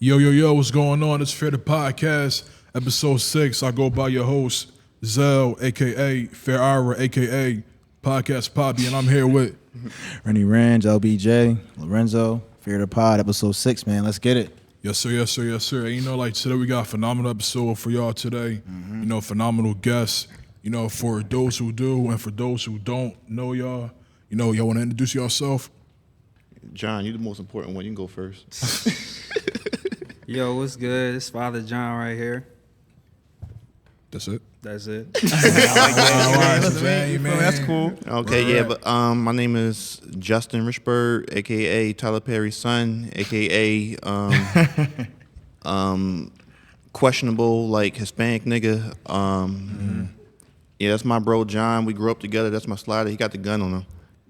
Yo, what's going on? It's Fear the Podcast, episode 6. I go by your host, Zell, a.k.a. FEARIRA, a.k.a. Podcast Poppy, and I'm here with... Rennie Range, LBJ, Lorenzo, Fear the Pod, episode 6, man. Let's get it. Yes, sir. And, today we got a phenomenal episode for y'all today. Phenomenal guests. For those who do and for those who don't know y'all, y'all want to introduce yourself? John, you're the most important one. You can go first. Yo, what's good? It's Father John right here. That's it? That's it. That's cool. Okay, but my name is Justin Richburg, a.k.a. Tyler Perry's son, a.k.a. Questionable, like, Hispanic nigga. Yeah, that's my bro, John. We grew up together. That's my slider. He got the gun on him.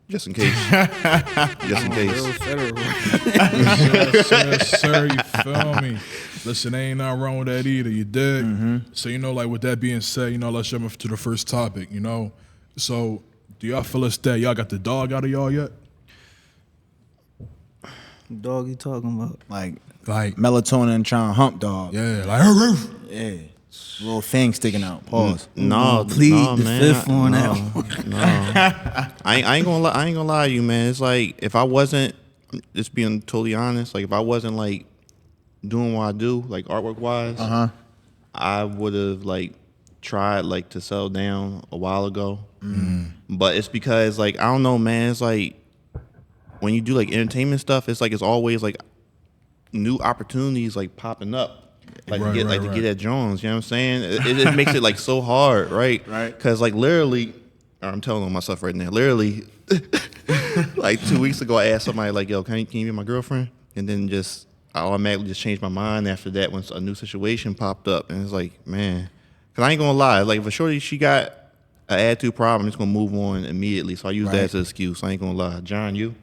Just in case. Just in case. Yes, sir. You feel me? Listen, ain't nothing wrong with that either. You did. So, with that being said, let's jump to the first topic, So, do y'all feel us that y'all got the dog out of y'all yet? Dog you talking about? Like melatonin trying to hump dog. Yeah, like... Yeah. Little thing sticking out. Pause. No, plead no, the man. fifth one out. No. I ain't gonna lie to you, man. It's like, if I wasn't, just being totally honest, like, if I wasn't, like, doing what I do, like, artwork wise, I would have, like, tried, like, to settle down a while ago. But it's because, like, I don't know, man. It's like, when you do, like, entertainment stuff, it's like, it's always, like, new opportunities, like, popping up. Like, to get at Jones, you know what I'm saying? It makes it, like, so hard, right? Right. Because, like, literally, I'm telling on myself right now, literally, like, 2 weeks ago, I asked somebody, like, yo, can you be my girlfriend? And then I automatically just changed my mind after that when a new situation popped up. And it's like, man, because I ain't going to lie. Like, for shorty, she got an attitude problem, it's going to move on immediately. So I use that as an excuse. I ain't going to lie. John, you?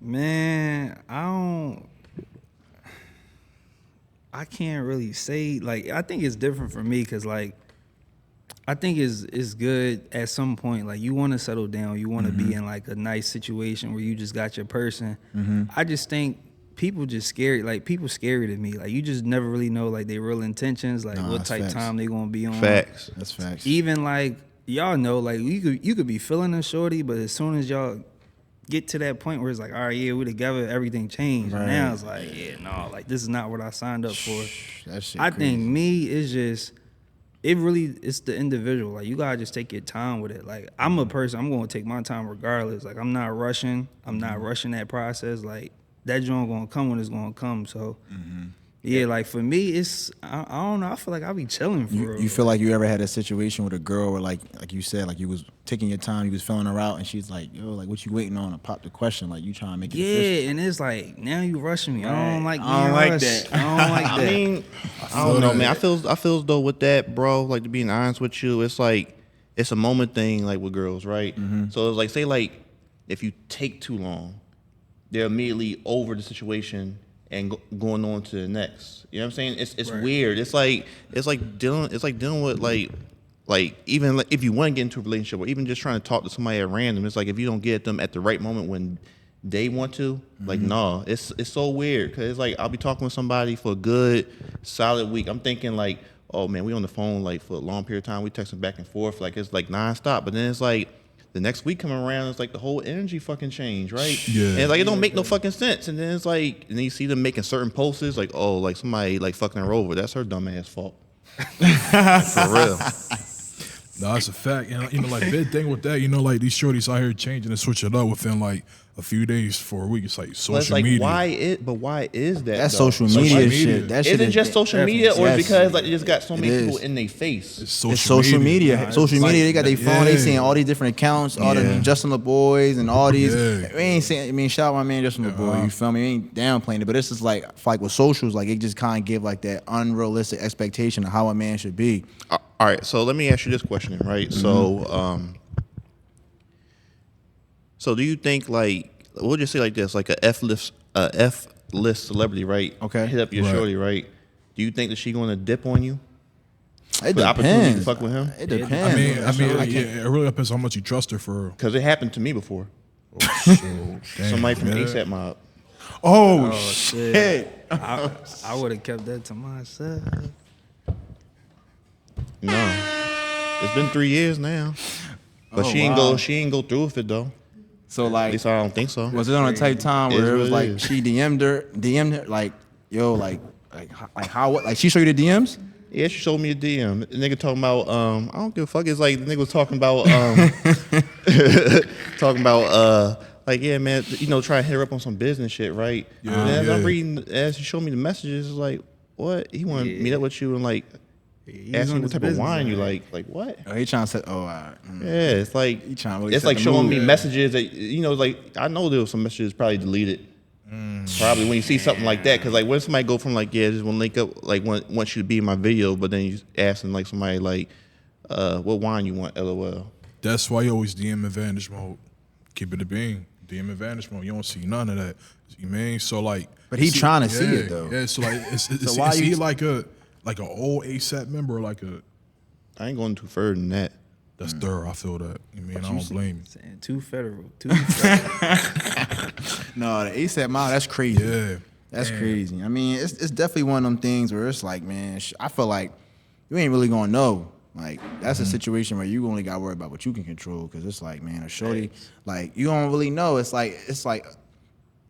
Man, I can't really say, like, I think it's different for me because, like, I think it's good at some point. Like, you want to settle down. You want to be in, like, a nice situation where you just got your person. I just think people just scary. Like, people scary to me. Like, you just never really know, like, their real intentions, like, what type time they going to be on. Facts. That's facts. Even, like, y'all know, like, you could be feeling a shorty, but as soon as y'all get to that point where it's like, all right, yeah, we together, everything changed. Right. Now it's like, yeah, no, like, this is not what I signed up for. That shit I crazy. think me is just, it's the individual. Like, you gotta just take your time with it. Like, I'm a person, I'm gonna take my time regardless. Like, I'm not rushing. I'm not rushing that process. Like, that joint gonna come when it's gonna come. So, yeah, like, for me, it's, I don't know. I feel like I'll be chilling for real. You feel like you ever had a situation with a girl where, like you said, like, you was taking your time, you was filling her out, and she's like, yo, like, what you waiting on to pop the question? Like, you trying to make it official. Yeah, and it's like, now you rushing me. Right. I don't like that. I don't like that. I mean, I don't know, man. I feel as though with that, bro, like, to be honest with you, it's like, it's a moment thing, like, with girls, right? So it's like, say, like, if you take too long, they're immediately over the situation and going on to the next. You know what I'm saying? It's Right. weird. It's like dealing with like even like if you want to get into a relationship or even just trying to talk to somebody at random, it's like if you don't get them at the right moment when they want to, like, no, it's so weird because it's like I'll be talking with somebody for a good solid week. I'm thinking like, oh man, we on the phone like for a long period of time. We texting back and forth like it's like nonstop. But then it's like the next week coming around, it's like the whole energy fucking change, right? Yeah. And it's like it don't make no fucking sense. And then it's like, and then you see them making certain posts like, oh, like somebody like fucking her over. That's her dumb ass fault. For real. No, that's a fact. And, like, big thing with that, like, these shorties out here changing and switching it up within, like, a few days for a week. It's like social But it's like, media. why is that? That's though? social Social media media. shit. That shit Is it just social media, or Yes. because like it just got so many It people is. in their face? It's It's social media. Nah, Social it's media, like- they got their phone, they yeah. seeing all these different accounts, all the Yeah. Justin LeBoys and all these. Yeah. We ain't saying, I mean, shout out my man Justin LeBoy, you feel me? We ain't downplaying it, but it's just like with socials, like it just kind of give like that unrealistic expectation of how a man should be. All right, so let me ask you this question, right? So do you think like we'll just say like this, like a F list celebrity, right? Okay. Hit up your Right. shorty, right? Do you think that she going to dip on you? It The opportunity to depends. fuck with him? It depends. I mean, I can't- yeah, it really depends how much you trust her for real. Because it happened to me before. Damn, Somebody from yeah. ASAP Mob. Oh shit. I would have kept that to myself. No, it's been 3 years now, but Oh, she ain't wow. go through with it though. So At like, least I don't think so. was it on a type time where Is it what was it like is. she DM'd her like, yo, like how what? Like she showed you the DMs? Yeah, she showed me a DM. The nigga talking about I don't give a fuck. It's like the nigga was talking about like, yeah, man, you know, try to hit her up on some business shit, right? Yeah, And as I'm yeah. reading, as she showed me the messages, it's like, what? He want to meet up with you and like ask on you what his type of business wine you side. like. Like what? Oh, he trying to say, oh, all right. Yeah, it's like He trying to really it's set like the showing mood. me messages that, you know, like I know there was some messages probably deleted. Probably when you see something like that, because like when somebody go from like, yeah, just want to link up, like want you to be in my video, but then you asking like somebody like, what wine you want? LOL. That's why you always DM advantage mode. Keep it a bean. DM advantage mode. You don't see none of that. You mean? So like, But he see- trying to see yeah, it, though. Yeah. So like, is why he you- like an old ASAP member or like a? I ain't going too further than that. That's thorough. I feel that. You mean? I don't blame you. Saying too federal. Too federal. No, the ASAP mile, that's crazy. Yeah. That's Damn. crazy. I mean, it's definitely one of them things where it's like, man, I feel like you ain't really gonna know. Like, that's a situation where you only got to worry about what you can control. Because it's like, man, a shorty, like, you don't really know. It's like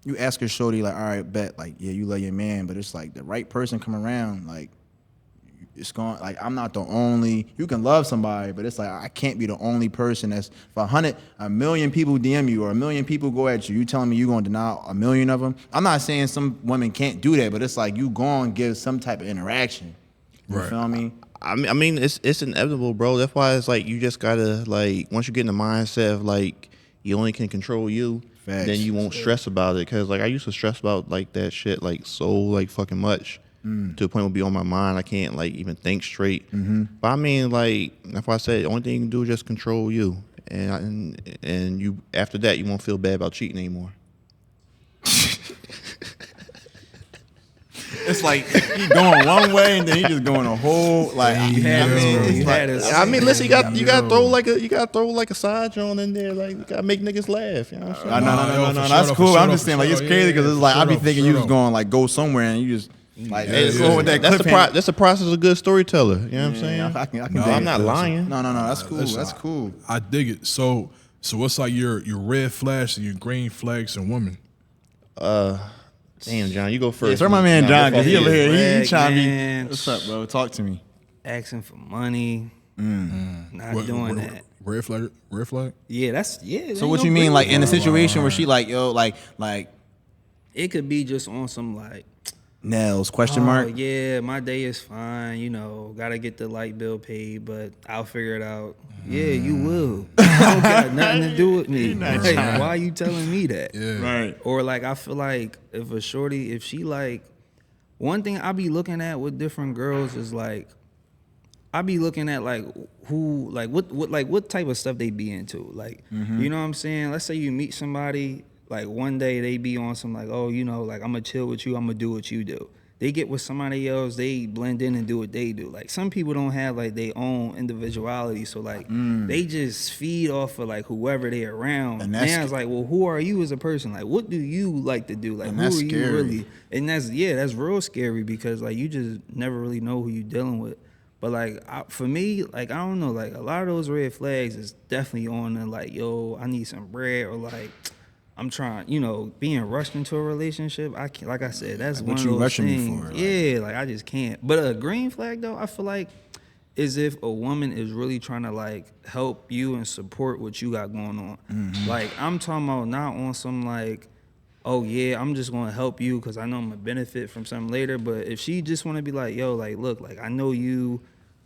you ask a shorty, like, all right, bet, like, yeah, you love your man. But it's like the right person come around, like, it's going, like, I'm not the only, you can love somebody, but it's like, I can't be the only person that's, if a million people DM you or a million people go at you, you telling me you going to deny a million of them? I'm not saying some women can't do that, but it's like you going to give some type of interaction. You Right. feel me? I mean, it's inevitable, bro. That's why it's like you just gotta like once you get in the mindset of like you only can control you, Facts. then you won't stress about it. Cause like I used to stress about like that shit like so like fucking much to the point where it be on my mind. I can't like even think straight. But I mean, like that's why I said the only thing you can do is just control you, and you after that you won't feel bad about cheating anymore. It's like he going one way and then he just going a whole like. You had us, bro. You had us. I mean, listen, you got throw like a side joint in there, like you gotta make niggas laugh. You know what I'm saying? No, for sure, that's for cool. sure, I'm just for saying, like, it's sure, crazy yeah, because it's for like I sure, be for thinking sure. you was going like go somewhere and you just like Yeah, just yeah. go with that That's cliffhanger. that's the process of a good storyteller. You know what I'm saying? Yeah, I can No, dig I'm it. not lying. No, that's cool. Listen, That's cool. I dig it. So what's like your red flags and your green flags in women? Damn, John, you go first. Yeah, start my man Nah, John go because he fuck over you. here. He Red trying to be. man. What's up, bro? Talk to me. Asking for money. Not What- doing what- that. Red flag. Red flag. Yeah, that's So what you mean, like in a situation where she like yo like It could be just on some like, Nels question mark? oh yeah, my day is fine. You know, gotta get the light bill paid, but I'll figure it out. Yeah, you will. I don't got nothing to do with me. Like, why are you telling me that? Yeah. Right. Or like, I feel like if a shorty, if she like, one thing I be looking at with different girls is like, I be looking at like who, like what type of stuff they be into. Like, you know what I'm saying? Let's say you meet somebody, like one day they be on some like, oh, you know, like I'm gonna chill with you, I'm gonna do what you do. They get with somebody else, they blend in and do what they do. Like some people don't have like their own individuality, so like they just feed off of like whoever they around. And Now that's it's like, well, who are you as a person? Like, what do you like to do? Like, And who are that's you scary. really? And that's real scary because like you just never really know who you're dealing with. But like for me, like I don't know, like a lot of those red flags is definitely on the like, yo, I need some bread, or like I'm trying, you know, being rushed into a relationship. I can't, like I said, that's Like, one what of you those rushing me things. for, like? Yeah, like I just can't. But a green flag though, I feel like is if a woman is really trying to like help you and support what you got going on. Mm-hmm. Like I'm talking about not on some like, oh yeah, I'm just gonna help you because I know I'm gonna benefit from something later. But if she just wanna be like, yo, like look, like I know you,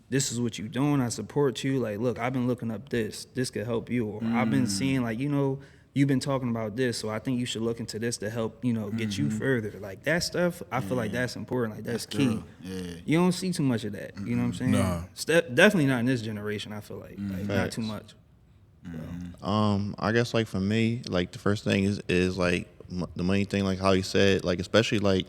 this is what you doing, I support you. Like, look, I've been looking up this could help you. Or I've been seeing like, you know, you've been talking about this, so I think you should look into this to help, you know, get you further. Like that stuff, I feel like that's important. Like that's key. Yeah. You don't see too much of that. You know what I'm saying? Nah. Definitely not in this generation. I feel like not Facts. too much. I guess like for me, like the first thing is like the money thing, like how he said, like especially like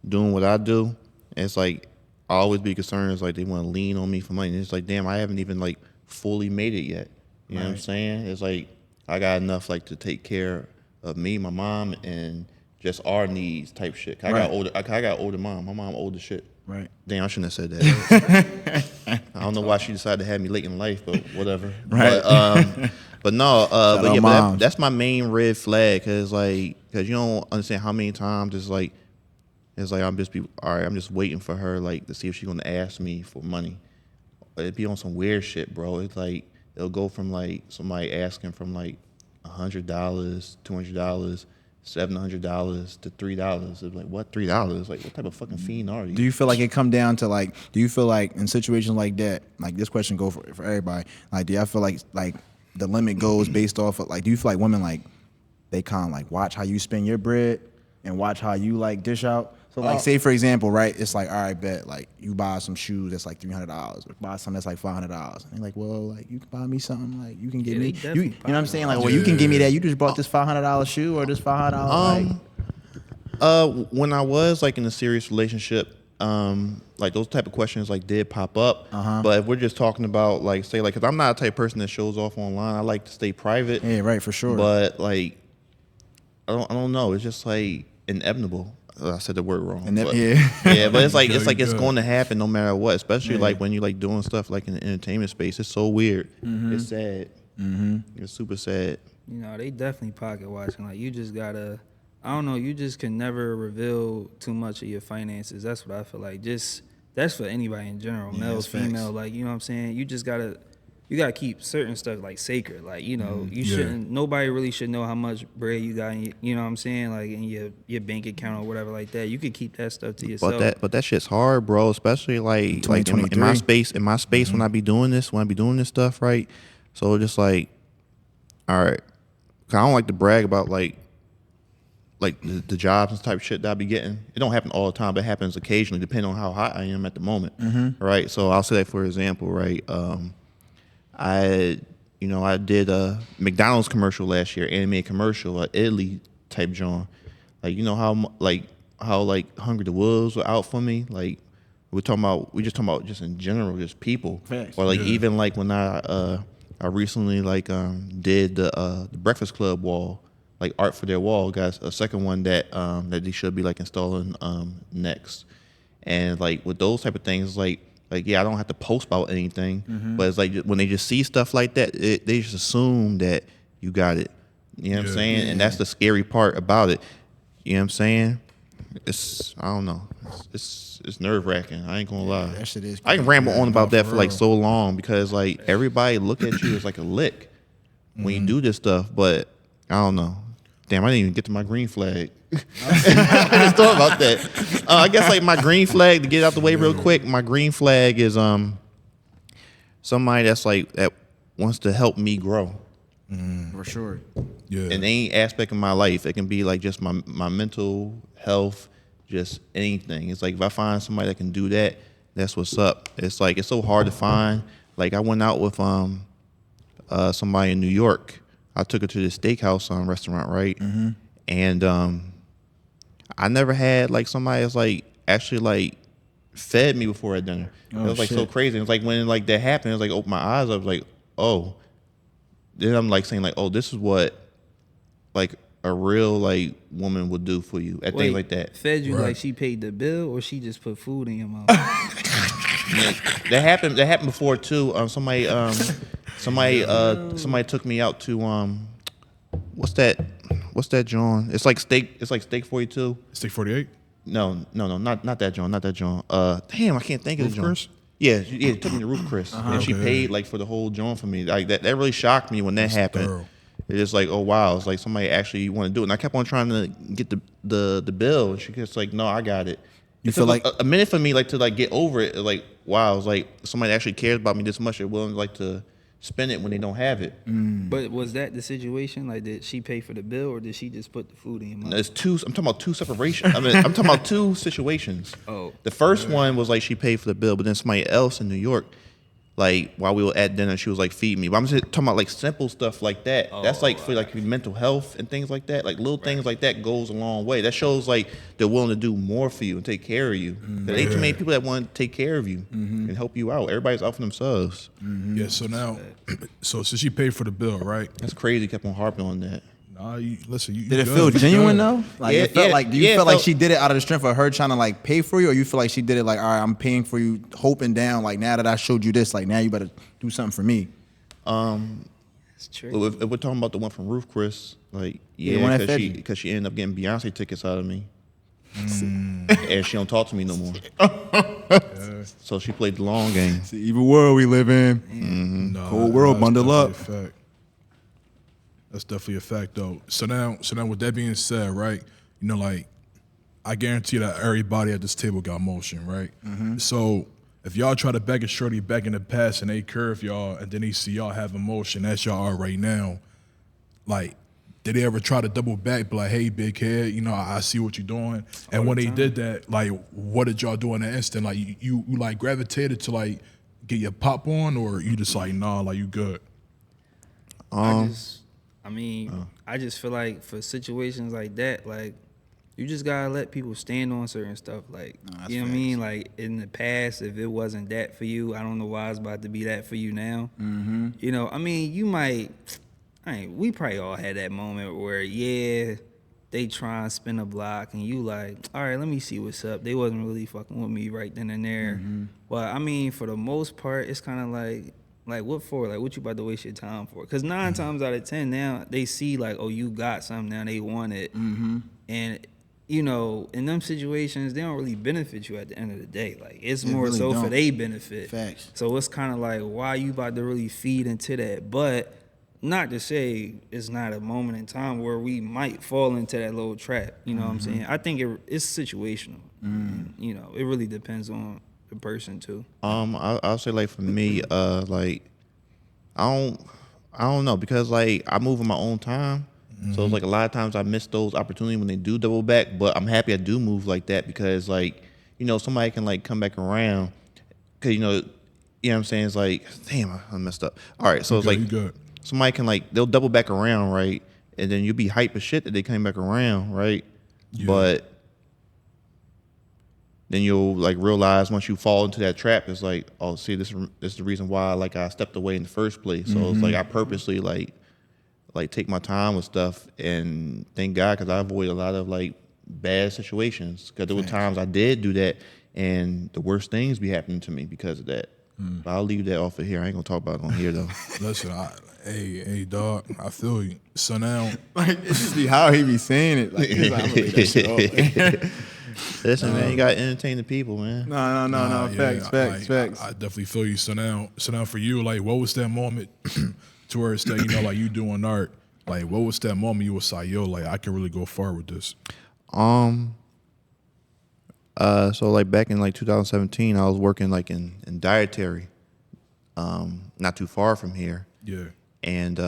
doing what I do. It's like I always be concerned. It's like they want to lean on me for money. And it's like, damn, I haven't even like fully made it yet. You know what I'm saying? It's like I got enough like to take care of me, my mom, and just our needs type shit. I got older mom. My mom old as shit. Right. Damn, I shouldn't have said that. I don't know why she decided to have me late in life, but whatever. Right. But no, but yeah, that's my main red flag, cause you don't understand how many times it's like I'm just waiting for her like to see if she's gonna ask me for money. It'd be on some weird shit, bro. It's like it'll go from like somebody asking from like $100, $200, $700 to $3. It's like, what, $3? Like, what type of fucking fiend are you? Do you feel like it come down to like? Do you feel like in situations like that, like this question go for everybody? Like, do y'all feel like the limit goes based off of like? Do you feel like women like they kind of like watch how you spend your bread and watch how you like dish out? So like, say for example, right? It's like, all right, bet like you buy some shoes that's like $300, or buy something that's like $500, and you're like, well, like you can buy me something, like you can give me, you know what I'm saying? Like, well, you can give me that. You just bought this $500 shoe or this $500. When I was like in a serious relationship, like those type of questions like did pop up. But if we're just talking about like, say like, cause I'm not a type of person that shows off online. I like to stay private. Yeah, right, for sure. But like, I don't know. It's just like inevitable. I said the word wrong. Yeah, but it's like it's going to happen no matter what. Especially like when you like doing stuff like in the entertainment space. It's so weird. It's sad. It's super sad. You know, they definitely pocket watching. Like, you just gotta, I don't know, you just can never reveal too much of your finances. That's what I feel like. That's for anybody in general, male, female. Like, you know what I'm saying? You just gotta keep certain stuff like sacred. Like, you know, you shouldn't. Nobody really should know how much bread you got. You know what I'm saying? Like in your bank account or whatever like that. You could keep that stuff to yourself. But that shit's hard, bro. Especially like in my space. In my space, when I be doing this stuff, right? So just like, all right, 'cause I don't like to brag about like the jobs and type of shit that I be getting. It don't happen all the time, but it happens occasionally, depending on how hot I am at the moment. Right. So I'll say that for example, right? I did a McDonald's commercial last year, animated commercial, an Italy type joint. Like, you know how Hungry the Wolves were out for me. Like we just talking about just in general, just people. Facts. Or like even like when I recently like did the Breakfast Club wall, like art for their wall. Got a second one that they should be like installing next. And like with those type of things, like yeah, I don't have to post about anything, but it's like when they just see stuff like that, they just assume that you got it. You know what I'm saying? And that's the scary part about it. You know what I'm saying? I don't know. It's nerve wracking. I ain't gonna lie. That shit is. I can ramble on about that for like so long because like everybody look at you as like a lick when you do this stuff, but I don't know. Damn, I didn't even get to my green flag. I just thought about that. I guess like my green flag, to get it out the way real quick, my green flag is somebody that's like that wants to help me grow. For sure. Yeah. In any aspect of my life. It can be like just my mental health, just anything. It's like if I find somebody that can do that, that's what's up. It's like it's so hard to find. Like I went out with somebody in New York. I took her to this steakhouse restaurant, right? And I never had like somebody that's like actually like fed me before at dinner. It was like so crazy. It was like when like that happened, it was like opened my eyes up, like, oh. Then I'm like saying like, oh, this is what like a real like woman would do for you at things like that. Fed you like she paid the bill or she just put food in your mouth? That happened before too. Somebody took me out to what's that John? It's like steak 42. Steak 48? No, not that John. Damn, I can't think of the John. Chris? Yeah, it took me to Roof Chris, and she paid like for the whole joint for me. Like that really shocked me when that happened. Thorough. It's just like, oh wow, it's like somebody actually want to do it. And I kept on trying to get the bill, and she just like, no, I got it. You feel like a minute for me like to like get over it. Like wow, it's like somebody actually cares about me this much. They're willing like to spend it when they don't have it. But was that the situation? Like, did she pay for the bill or did she just put the food in your mouth? It's two. I'm talking about two separations. I'm talking about two situations. Oh, the first one was like she paid for the bill, but then somebody else in New York, like while we were at dinner, she was like feed me. But I'm just talking about like simple stuff like that. That's like for like mental health and things like that. Like little things like that goes a long way. That shows like they're willing to do more for you and take care of you. There ain't too many people that want to take care of you and help you out. Everybody's out for themselves. Yeah, so now, so since she paid for the bill, right? That's crazy. Kept on harping on that. I Listen, you Did it good, feel you genuine good. though? Like Yeah, it felt yeah, like. Do you yeah, feel it like felt- she did it out of the strength of her trying to like pay for you, or you feel like she did it like, all right, I'm paying for you, hoping down. Like now that I showed you this, like now you better do something for me. It's true. If we're talking about the one from Roof Chris, like the one yeah, that fed you. because she ended up getting Beyonce tickets out of me, and she don't talk to me no more. So she played the long game. It's the evil world we live in. No, Cold world, that's bundle up. definitely a fact. That's definitely a fact, though. So now, with that being said, right? You know, like I guarantee that everybody at this table got motion, right? So if y'all try to beg a shorty back in the past and they curve y'all, and then they see y'all have emotion as y'all are right now, like, did they ever try to double back, be like, hey, big head, you know, I see what you're doing? And when they did that, like, what did y'all do in that instant? Like, you like gravitated to like get your pop on, or you just like, nah, like you good? I just feel like for situations like that, like you just gotta let people stand on certain stuff. Like, you know what I mean? Like in the past, if it wasn't that for you, I don't know why it's about to be that for you now. You know, I mean, you might. We probably all had that moment where, yeah, they try and spin a block, and you like, all right, let me see what's up. They wasn't really fucking with me right then and there. But I mean, for the most part, it's kind of like what for? Like, what you about to waste your time for? Because 9 times out of 10 now, they see like, oh, you got something now, they want it. And, you know, in them situations, they don't really benefit you at the end of the day. Like, it's more really so for don't. they benefit. Facts. So it's kind of like, why you about to really feed into that? But not to say it's not a moment in time where we might fall into that little trap. You know what I'm saying? I think it's situational. You know, it really depends on the person too. I'll say like for me, like I don't know, because like I move in my own time, so it's like a lot of times I miss those opportunities when they do double back. But I'm happy I do move like that, because like, you know, somebody can like come back around, because you know what I'm saying? It's like, damn, I messed up. All right, so it's like You good. somebody can like, they'll double back around, right? And then you'll be hype as shit that they came back around, right? Yeah. But then you'll like realize once you fall into that trap, it's like, oh, see, this is the reason why like I stepped away in the first place. So it's like I purposely like take my time with stuff, and thank God, because I avoid a lot of like bad situations, because there were times I did do that and the worst things be happening to me because of that. But I'll leave that off of here. I ain't gonna talk about it on here though. Listen, hey, dog, I feel you. So now, Like it's just be how he be saying it. Like he's like, I'm gonna leave that shit off. Listen, man, you gotta entertain the people, man. No. yeah, Facts. I definitely feel you. So now for you, like, what was that moment towards that, you know, like you doing art? Like, what was that moment you was like, yo, like I can really go far with this? So like back in like 2017, I was working like in dietary, not too far from here. Yeah. And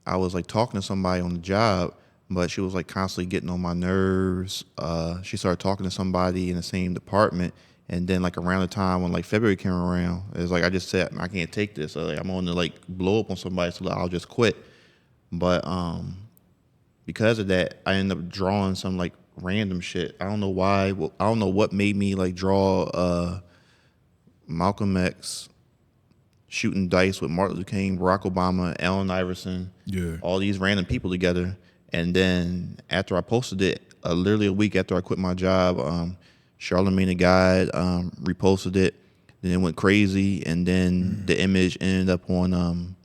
I was like talking to somebody on the job, but she was like constantly getting on my nerves. She started talking to somebody in the same department, and then like around the time when like February came around, it was like I just said, I can't take this. So, like, I'm on to like blow up on somebody, so like, I'll just quit. But because of that, I ended up drawing some like random shit. I don't know why. I don't know what made me like draw Malcolm X shooting dice with Martin Luther King, Barack Obama, Allen Iverson, all these random people together. And then after I posted it, literally a week after I quit my job, Charlamagne the Guide reposted it. Then it went crazy, and then the image ended up on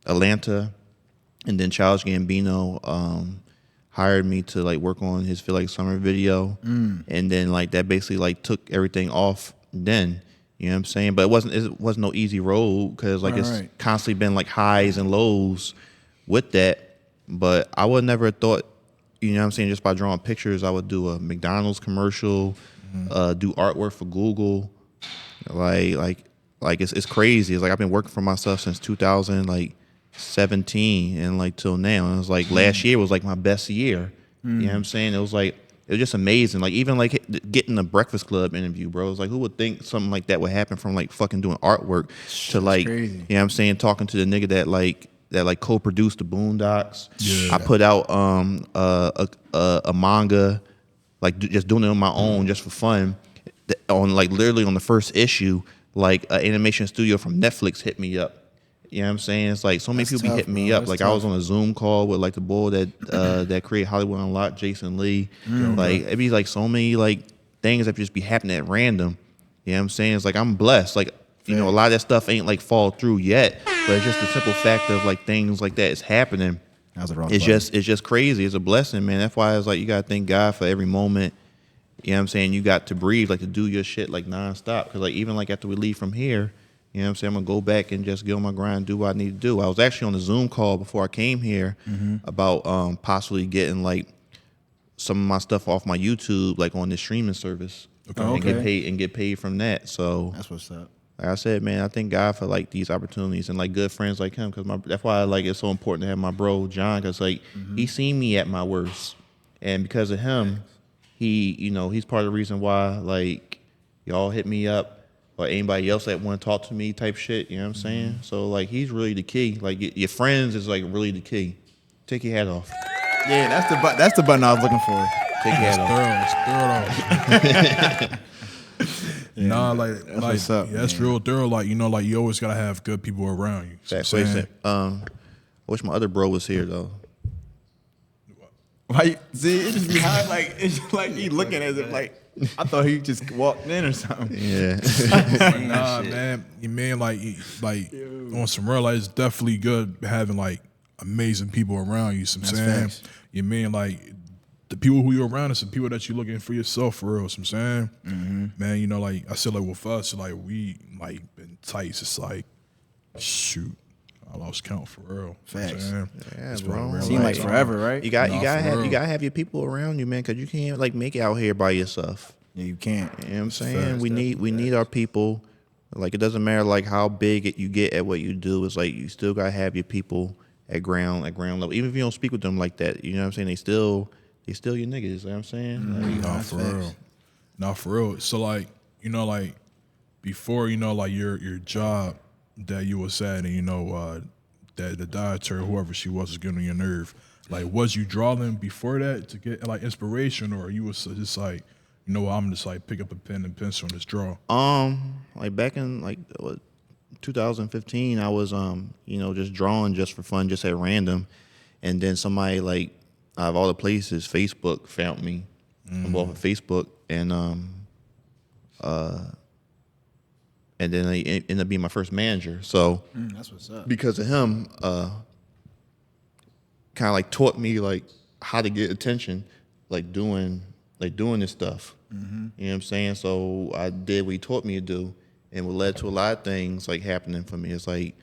Atlanta, and then Childish Gambino hired me to like work on his Feel Like Summer video, and then like that basically like took everything off. Then you know what I'm saying, but it wasn't no easy road, because like it's constantly been like highs and lows with that. But I would never have thought, you know what I'm saying, just by drawing pictures, I would do a McDonald's commercial, do artwork for Google, like it's crazy. It's like I've been working for myself since 2017 and like till now. And it was like last year was like my best year. You know what I'm saying? It was just amazing. Like even like getting the Breakfast Club interview, bro. It's like, who would think something like that would happen from like fucking doing artwork to like, crazy. you know what I'm saying, talking to the nigga that co-produced the Boondocks. Yeah. I put out a manga, like just doing it on my own just for fun. On like literally on the first issue, like an animation studio from Netflix hit me up. You know what I'm saying? It's like so many That's people tough, be hitting me bro. up. That's Like I was tough. on a Zoom call with like the boy that create Hollywood Unlocked, Jason Lee. Like it'd be like so many like things that just be happening at random. You know what I'm saying? It's like I'm blessed. Like you know, a lot of that stuff ain't like fall through yet, but it's just the simple fact of like things like that is happening. That was a wrong It's button. just crazy. It's a blessing, man. That's why it's like you gotta thank God for every moment. You know what I'm saying? You got to breathe, like to do your shit like nonstop. Cause like even like after we leave from here, you know what I'm saying? I'm gonna go back and just get on my grind and do what I need to do. I was actually on a Zoom call before I came here about possibly getting like some of my stuff off my YouTube, like on this streaming service. And get paid from that. So That's what's up. like I said, man, I thank God for like these opportunities and like good friends like him. Cause that's why like it's so important to have my bro John. Cause like he seen me at my worst, and because of him, he's part of the reason why like y'all hit me up or anybody else that want to talk to me type shit. You know what I'm saying? So like he's really the key. Like your friends is like really the key. Take your hat off. Yeah, that's the button I was looking for. Take your hat off. Nah, like what's up, that's man. real thorough. Like like you always gotta have good people around you. So Exactly. I wish my other bro was here though. Why? See, it just be hard. Like it's just like he looking as if like I thought he just walked in or something. Yeah. Nah, man, you mean like on some real, like, it's definitely good having like amazing people around you. Some saying, facts. you mean like the people who you're around is the people that you're looking for yourself for real. Some saying, man, like I said, like with us, like we like been tight. It's like shoot, I lost count for real. Facts. Yeah, It's bro. real Seemed like life. forever, right? You got Nah, you gotta for have real. you gotta have your people around you, man, because you can't like make it out here by yourself. Yeah, you can't. You know what I'm saying? We need our people. Like it doesn't matter like how big you get at what you do. It's like you still gotta have your people at ground level. Even if you don't speak with them like that, you know what I'm saying? They still your niggas. You know what I'm saying? Like, Nah, for real. Nah, for real. So like, like before, like your job that you was at, and that the dietary, whoever she was getting on your nerve. Like, was you drawing before that to get like inspiration, or you was just like, I'm just like pick up a pen and pencil and just draw? like back in like 2015, I was just drawing just for fun, just at random, and then somebody like out of all the places, Facebook found me. I'm off of Facebook, and then he ended up being my first manager. So That's what's up. because of him, kind of like taught me like how to get attention, like doing this stuff. You know what I'm saying? So I did what he taught me to do, and what led to a lot of things like happening for me. It's like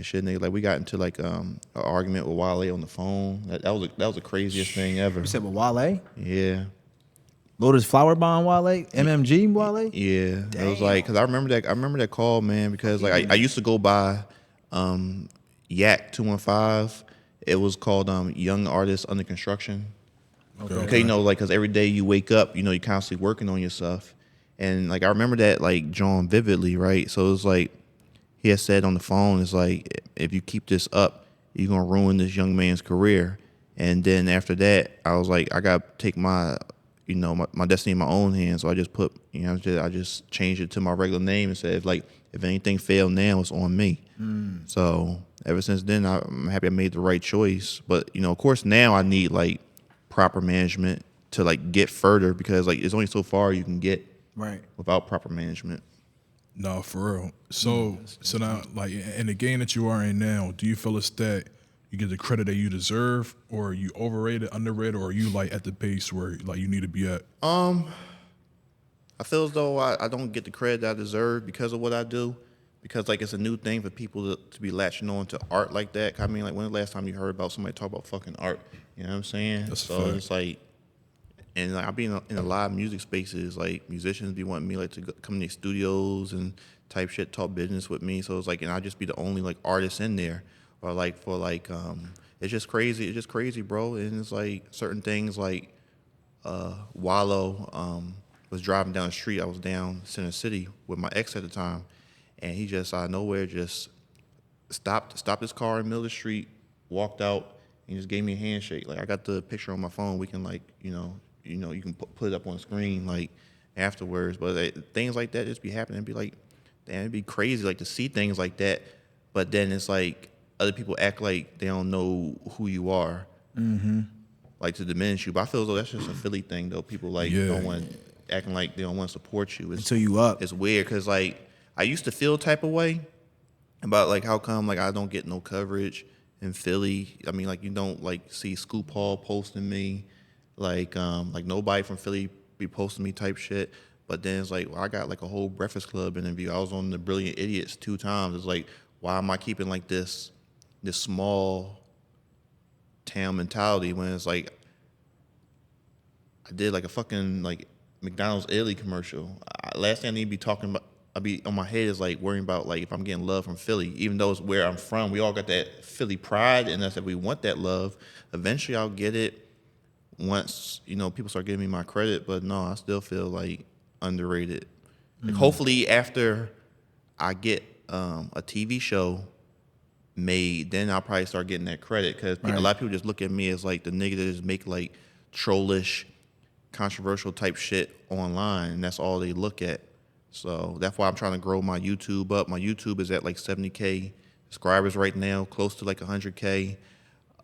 shit, nigga. Like we got into like an argument with Wale on the phone. That was the craziest thing ever. You said with Wale? Yeah. Lotus Flower Bomb Wale? MMG Wale? Yeah, it was like because I remember that call, man, because like I used to go by Yak 215. It was called Young Artists Under Construction. Okay, like because every day you wake up, you're constantly working on yourself, and like I remember that like John vividly, right? So it was like he had said on the phone, it's like if you keep this up, you're gonna ruin this young man's career. And then after that, I was like, I gotta take my my destiny in my own hands. So I just put, I just changed it to my regular name and said, if anything failed now, it's on me. So ever since then, I'm happy I made the right choice. But, of course, now I need, like, proper management to, like, get further because, like, it's only so far you can get without proper management. No, for real. So now, like, in the game that you are in now, do you feel it's that you get the credit that you deserve, or are you overrated, underrated, or are you like at the pace where like you need to be at? I feel as though I don't get the credit that I deserve because of what I do, because like it's a new thing for people to be latching on to art like that. I mean, like when the last time you heard about somebody talk about fucking art? You know what I'm saying? That's a so fact. it's like, and like I've been in a lot of music spaces. Like musicians be wanting me like to come to their studios and type shit, talk business with me. So it's like, and I just be the only like artist in there. Or like for like it's just crazy. It's just crazy, bro. And it's like certain things like Wallow was driving down the street. I was down Center City with my ex at the time, and he just out of nowhere just stopped his car in the middle of the street, walked out, and just gave me a handshake. Like I got the picture on my phone. We can like you can put it up on the screen like afterwards. But things like that just be happening. It'd be like, damn, it'd be crazy like to see things like that. but then it's like other people act like they don't know who you are, like to diminish you. But I feel as though that's just a Philly thing, though. People like don't want acting like they don't want to support you. Until you up. It's weird because like I used to feel type of way about like how come like I don't get no coverage in Philly. I mean, like you don't like see Scoop Hall posting me, like nobody from Philly be posting me type shit. But then it's like, well, I got like a whole Breakfast Club interview. I was on the Brilliant Idiots 2 times. It's like, why am I keeping like this small town mentality when it's like I did like a fucking like McDonald's Italy commercial. Last thing I need to be talking about, I be on my head is like worrying about like if I'm getting love from Philly, even though it's where I'm from. We all got that Philly pride in us that we want that love. Eventually I'll get it once, you know, people start giving me my credit, but no, I still feel like underrated. Like hopefully after I get a TV show made, then I'll probably start getting that credit because a lot of people just look at me as like the nigga that just make like trollish, controversial type shit online, and that's all they look at. So that's why I'm trying to grow my YouTube up. My YouTube is at like 70K subscribers right now, close to like 100K.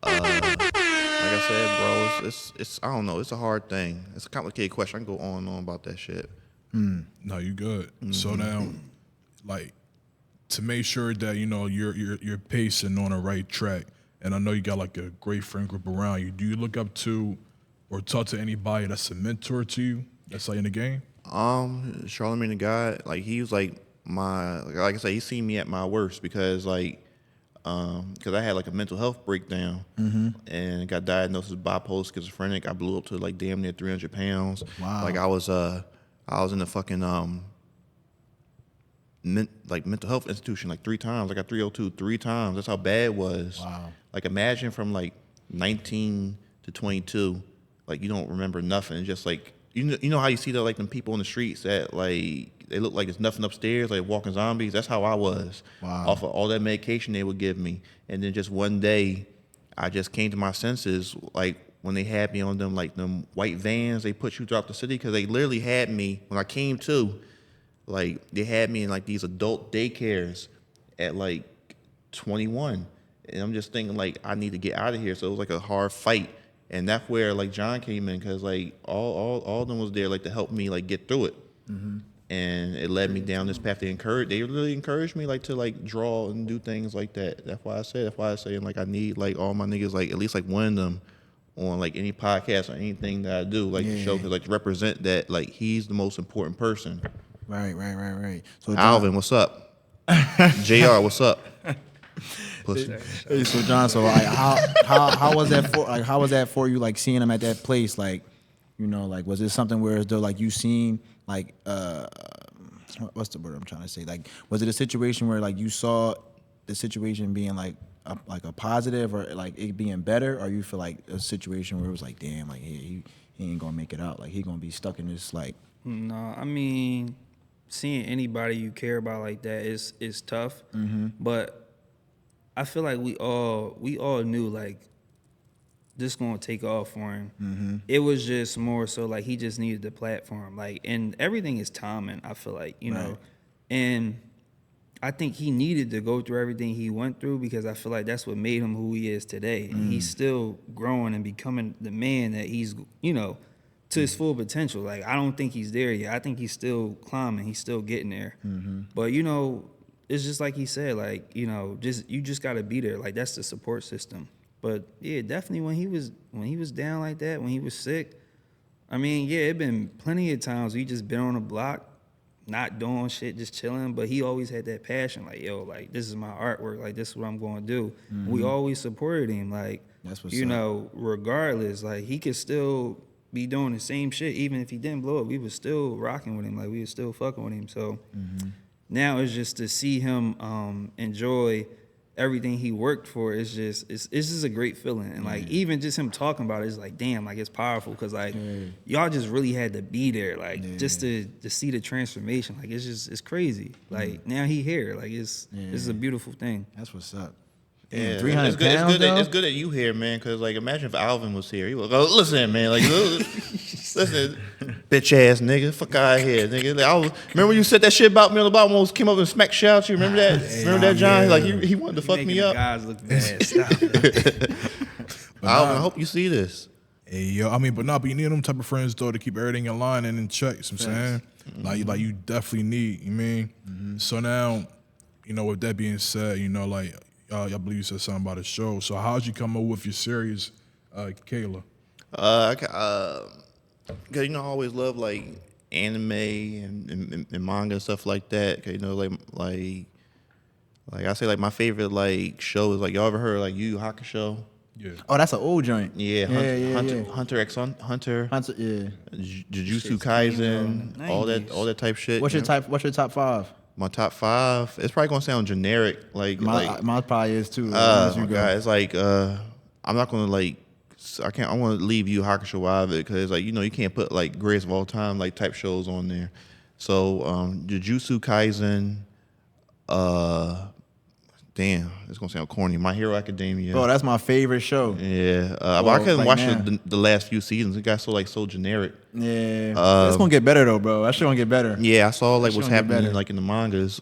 Like I said, bro, it's I don't know. It's a hard thing. It's a complicated question. I can go on and on about that shit. No, you good. So now, like, to make sure that you know you're pacing on the right track, and I know you got like a great friend group around you. Do you look up to or talk to anybody that's a mentor to you that's like in the game? Charlamagne the God, like he was like like I said, he seen me at my worst because like, because I had like a mental health breakdown and got diagnosed with bipolar schizophrenic. I blew up to like damn near 300 pounds. Wow. Like I was in the fucking mental health institution like 3 times. I got 302 3 times. That's how bad it was. Wow. Like imagine from like 19 to 22, like you don't remember nothing. Just like you know how you see that like them people on the streets that like they look like there's nothing upstairs, like walking zombies. That's how I was. Wow. Off of all that medication they would give me, and then just one day, I just came to my senses. Like when they had me on them like them white vans they put you throughout the city, because they literally had me when I came to. Like they had me in like these adult daycares at like 21, and I'm just thinking like I need to get out of here. So it was like a hard fight, and that's where like John came in, because like all of them was there like to help me like get through it, and it led me down this path. They really encouraged me like to like draw and do things like that. That's why I say like I need like all my niggas like at least like one of them on like any podcast or anything that I do like to show, like to represent that like he's the most important person. Right. So Alvin, what's up? JR, what's up? Pussy. Hey, so John, so like, how was that for you? Like seeing him at that place, like, you know, like was it something where though like you seen like what's the word I'm trying to say? Like, was it a situation where like you saw the situation being like a positive or like it being better, or you feel like a situation where it was like, damn, like he ain't gonna make it out, like he gonna be stuck in this like. No, I mean, seeing anybody you care about like that is tough. But I feel like we all knew like this gonna take off for him. It was just more so like he just needed the platform, like, and everything is timing. I feel like you know, and I think he needed to go through everything he went through, because I feel like that's what made him who he is today. And he's still growing and becoming the man that he's, you know, to his full potential. Like, I don't think he's there yet. I think he's still climbing. He's still getting there. But, you know, it's just like he said, like, you know, you just got to be there. Like, that's the support system. But, yeah, definitely when he was down like that, when he was sick, I mean, yeah, it been plenty of times we just been on the block, not doing shit, just chilling. But he always had that passion, like, yo, like, this is my artwork. Like, this is what I'm going to do. We always supported him. Like, that's what's you up. know, regardless, like, he could still be doing the same shit. Even if he didn't blow up, we was still rocking with him. Like, we was still fucking with him. So now it's just to see him enjoy everything he worked for. It's just a great feeling. And like, even just him talking about it is like, damn, like, it's powerful, because like y'all just really had to be there, like just to see the transformation. Like, it's crazy. Like, now he here. Like, this is a beautiful thing. That's what's up. Yeah, 300 pounds, it's good that you here, man. Because like, imagine if Alvin was here. He would go, listen, man. Like, listen, Bitch ass nigga, fuck out of here, nigga. Like, remember when you said that shit about me on the bottom, almost came up and smack shit out you. Remember that? Remember that, John? Yeah. Like he wanted to fuck Making me the up. guys look bad. Stop it. I hope you see this. Hey, yo, I mean, but you need them type of friends though to keep everything in line and in check. You know what I'm saying, like you definitely need. You mean? So now, with that being said, I believe you said something about a show. So how'd you come up with your series, Kayla? Cause I always love like anime and manga and stuff like that. 'Cause, like I say, like my favorite like show is like y'all ever heard of, like Yu Yu Hakusho? Yeah. Oh, that's an old joint. Yeah, Hunter x Hunter, Yeah. Jujutsu Kaisen, all that type shit. What's your top 5? My top 5. It's probably gonna sound generic, Mine probably is too. It's like I'm not gonna like. I want to leave Yu Yu Hakusho out of it because like you can't put like greatest of all time like type shows on there. So Jujutsu Kaisen. Damn, it's gonna sound corny. My Hero Academia. Bro, that's my favorite show. Yeah, but I couldn't watch the last few seasons. It got so generic. Yeah, it's gonna get better though, bro. That shit gonna get better. Yeah, I saw like what's happening like in the mangas.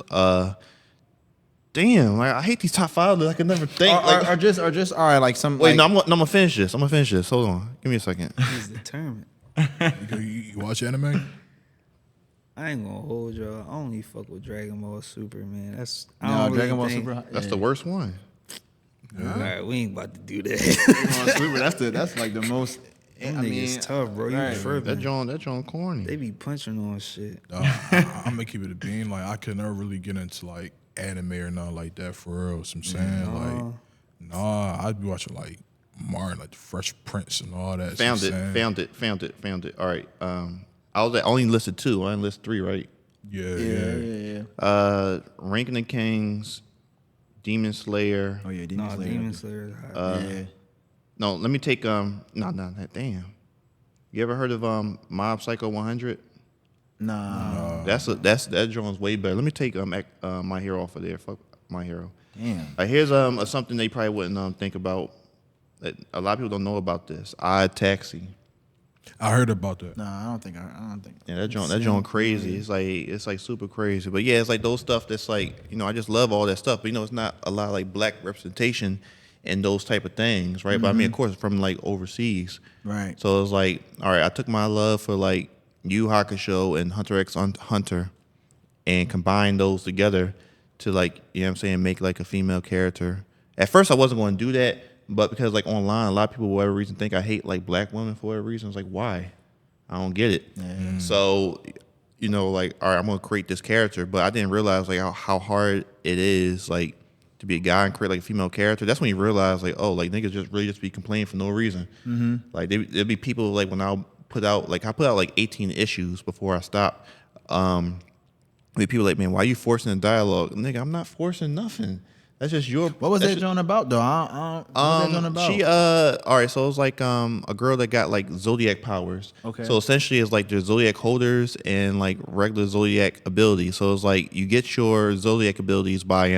Damn, like I hate these top 5 that I can never think. Or just all right, like some. Wait, like, no, I'm gonna finish this. Hold on, give me a second. He's determined. You watch anime? I ain't gonna hold y'all. I only fuck with Dragon Ball Super, man. Dragon Ball Super. That's the worst one. All right, we ain't about to do that. That's like the most. Them niggas tough, bro. You further. That John corny. They be punching on shit. I'm gonna keep it a bean. Like I could never really get into like anime or nothing like that for real. So I'm saying I'd be watching like Martin, like the Fresh Prince and all that. Found it. All right. I only listed 2. I didn't list 3, right? Yeah. Ranking the Kings, Demon Slayer. Oh yeah, Demon Slayer. Demon Slayer is hot. Yeah. No, let me take damn. You ever heard of Mob Psycho 100? Nah. That joint's way better. Let me take My Hero off of there. Fuck My Hero. Damn. Here's something they probably wouldn't think about. That a lot of people don't know about this. Odd Taxi. I heard about that. Nah, I don't think. Yeah, that joint crazy. It's like super crazy. But yeah, it's like those stuff that's like, I just love all that stuff. But it's not a lot of like black representation in those type of things, right? But I mean, of course, from like overseas. Right. So it's like, all right, I took my love for like Yu Yu Hakusho and Hunter x Hunter and combined those together to like, make like a female character. At first I wasn't going to do that, but because like online, a lot of people, for whatever reason, think I hate like black women for whatever reason. It's like, why? I don't get it. Yeah. So, like, all right, I'm going to create this character, but I didn't realize like how hard it is like to be a guy and create like a female character. That's when you realize like, oh, like niggas just be complaining for no reason. Mm-hmm. Like there'd be people like when I put out like 18 issues before I stopped. People like, man, why are you forcing a dialogue? Nigga, I'm not forcing nothing. That's just your. What was that joint about though? What was that joint about? She all right, so it was like a girl that got like zodiac powers. Okay. So essentially it's like there's zodiac holders and like regular zodiac abilities. So it's like you get your zodiac abilities by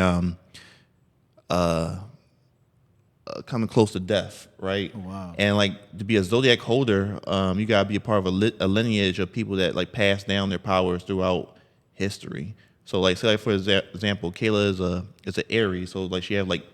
coming close to death, right? Oh, wow. And like to be a zodiac holder, you gotta be a part of a lineage of people that like pass down their powers throughout history. So like, say like for example, Kayla is an Aries, so like she have like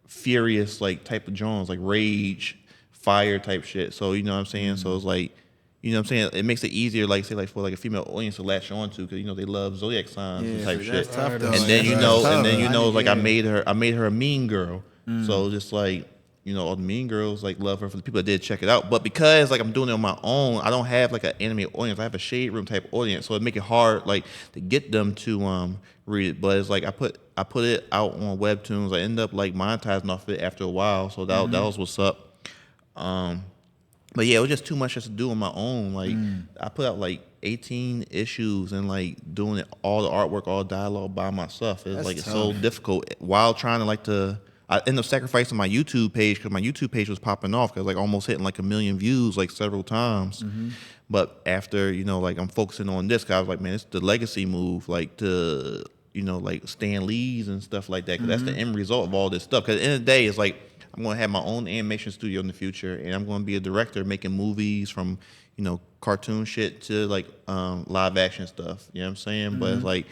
furious like type of Jones, like rage, fire type shit. So you know what I'm saying? Mm-hmm. So it's like, you know what I'm saying? It makes it easier, like say like for like a female audience to latch on to, because they love zodiac signs and type shit. Tough, and then like I made her a mean girl. Mm. So just like, all the mean girls like love her for the people that did check it out. But because like I'm doing it on my own, I don't have like an anime audience. I have a shade room type audience, so it make it hard like to get them to read it. But it's like I put it out on Webtoons. I end up like monetizing off it after a while. So that was what's up. But yeah, it was just too much just to do on my own. Like I put out like 18 issues and like doing it all the artwork, all dialogue by myself. It's so difficult while trying to I ended up sacrificing my YouTube page because my YouTube page was popping off because like almost hitting like 1 million views like several times. Mm-hmm. But after, like I'm focusing on this, cause I was like, man, it's the legacy move, like to like Stan Lee's and stuff like that. Because that's the end result of all this stuff. Because at the end of the day, it's like I'm going to have my own animation studio in the future, and I'm going to be a director making movies from, cartoon shit to like live action stuff. You know what I'm saying? But it's like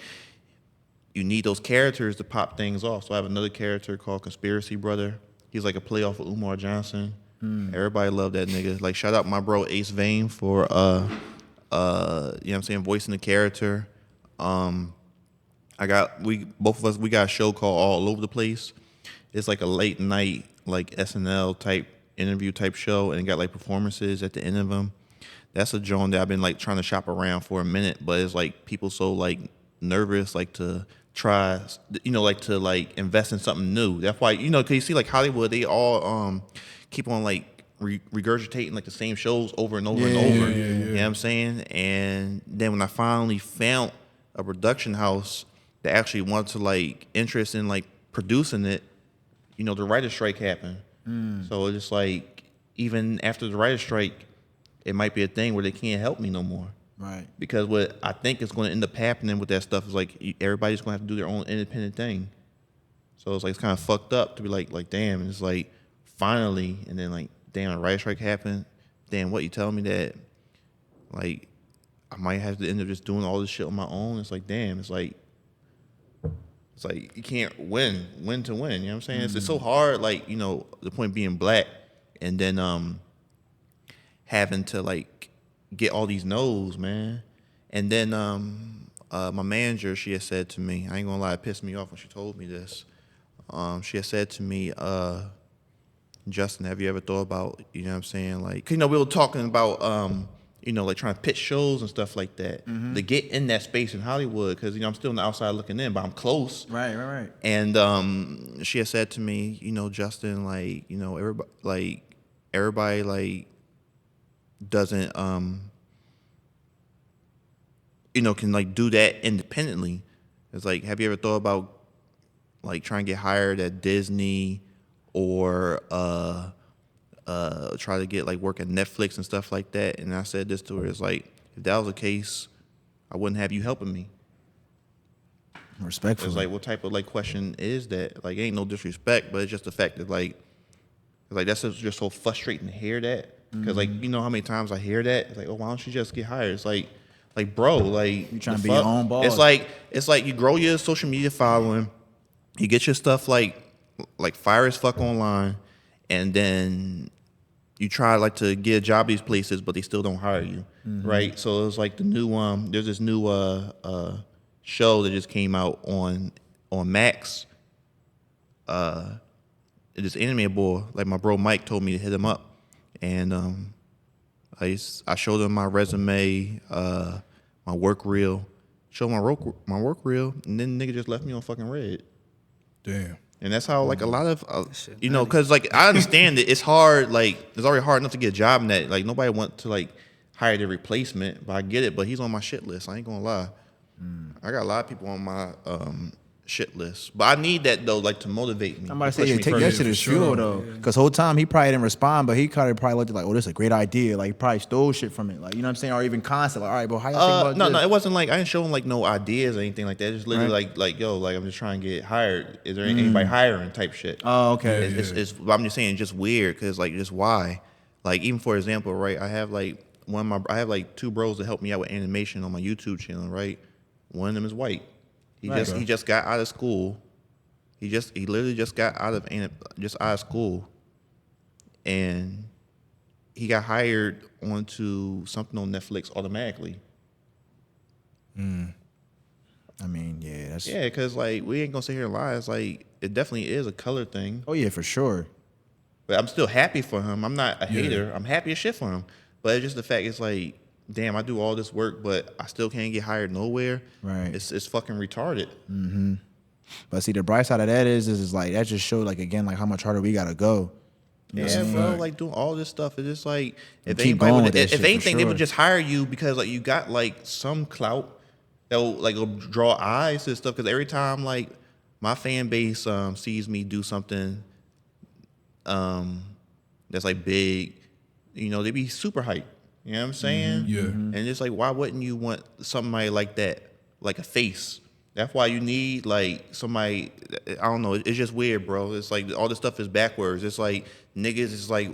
you need those characters to pop things off. So I have another character called Conspiracy Brother. He's like a play off of Umar Johnson. Everybody love that nigga. Like shout out my bro Ace Vane for you know what I'm saying, voicing the character. Both of us got a show called All Over the Place. It's like a late night like SNL type interview type show, and got like performances at the end of them. That's a joint that I've been like trying to shop around for a minute, but it's like people so like nervous like to try, like to like invest in something new. That's why, cause you see like Hollywood, they all keep on like regurgitating like the same shows over and over and over. You know what I'm saying? And then when I finally found a production house that actually wanted to like interest in like producing it, the writer's strike happened. So it's just like, even after the writer's strike, it might be a thing where they can't help me no more. Right. Because what I think is going to end up happening with that stuff is like everybody's going to have to do their own independent thing. So it's like, it's kind of fucked up to be like damn, and it's like finally, and then like, damn, a writer's strike happened. Damn, what, you telling me that like I might have to end up just doing all this shit on my own? It's like, damn, it's like you can't win to win. You know what I'm saying? It's so hard, like, the point being black, and then having to like get all these no's, man. And then my manager, she had said to me, I ain't gonna lie, it pissed me off when she told me this. She had said to me, Justin, have you ever thought about, you know what I'm saying, like, 'cause, we were talking about, like trying to pitch shows and stuff like that to get in that space in Hollywood, because, I'm still on the outside looking in, but I'm close. Right. And she had said to me, Justin, like, everybody like doesn't, can like do that independently. It's like, have you ever thought about like trying to get hired at Disney or try to get like work at Netflix and stuff like that? And I said this to her, it's like, if that was the case, I wouldn't have you helping me. Respectfully. It's like, what type of like question is that? Like, ain't no disrespect, but it's just the fact that like that's just so frustrating to hear that. Because like, how many times I hear that? It's like, oh, why don't you just get hired? It's like bro, like, you trying to be your own boss. It's like you grow your social media following, you get your stuff like fire as fuck online, and then you try like to get a job at these places, but they still don't hire you, right? So it's like the new there's this new show that just came out on Max. This anime boy, like my bro Mike told me to hit him up, and I showed him my resume, my work reel, showed my work reel, and then nigga just left me on fucking red. Damn. And that's how like a lot of because like I understand that it's hard, like it's already hard enough to get a job in that, like nobody want to like hire their replacement, but I get it. But he's on my shit list. I ain't gonna lie. I got a lot of people on my shit list, but I need that though, like to motivate me. I'm about to say, take further. that shit as fuel though, because whole time he probably didn't respond, but he probably looked at like, oh, this is a great idea. Like he probably stole shit from it, like, you know what I'm saying, or even concept. Like, all right, bro, how you think about this? No, it wasn't like I didn't show him like no ideas or anything like that. It's just literally like yo, like I'm just trying to get hired. Is there anybody hiring type shit? Oh, okay. It's I'm just saying, just weird, because like just why? Like even for example, right? I have like I have like two bros that help me out with animation on my YouTube channel, right? One of them is white. He just got out of school. He literally just got out of school, and he got hired onto something on Netflix automatically. I mean, yeah, that's because like we ain't gonna sit here and lie. It's like it definitely is a color thing. Oh yeah, for sure. But I'm still happy for him. I'm not a hater. I'm happy as shit for him. But it's just the fact, it's like, damn, I do all this work, but I still can't get hired nowhere. Right. It's fucking retarded. But see, the bright side of that is like that just showed like again like how much harder we gotta go. Yeah, bro. Like doing all this stuff, it's just like if keep going with that shit, if anything, for they sure. would just hire you because like you got like some clout that will like will draw eyes to stuff. Because every time like my fan base sees me do something that's like big, they be super hyped. You know what I'm saying? Yeah. And it's like, why wouldn't you want somebody like that, like a face? That's why you need like somebody. I don't know. It's just weird, bro. It's like all this stuff is backwards. It's like niggas is like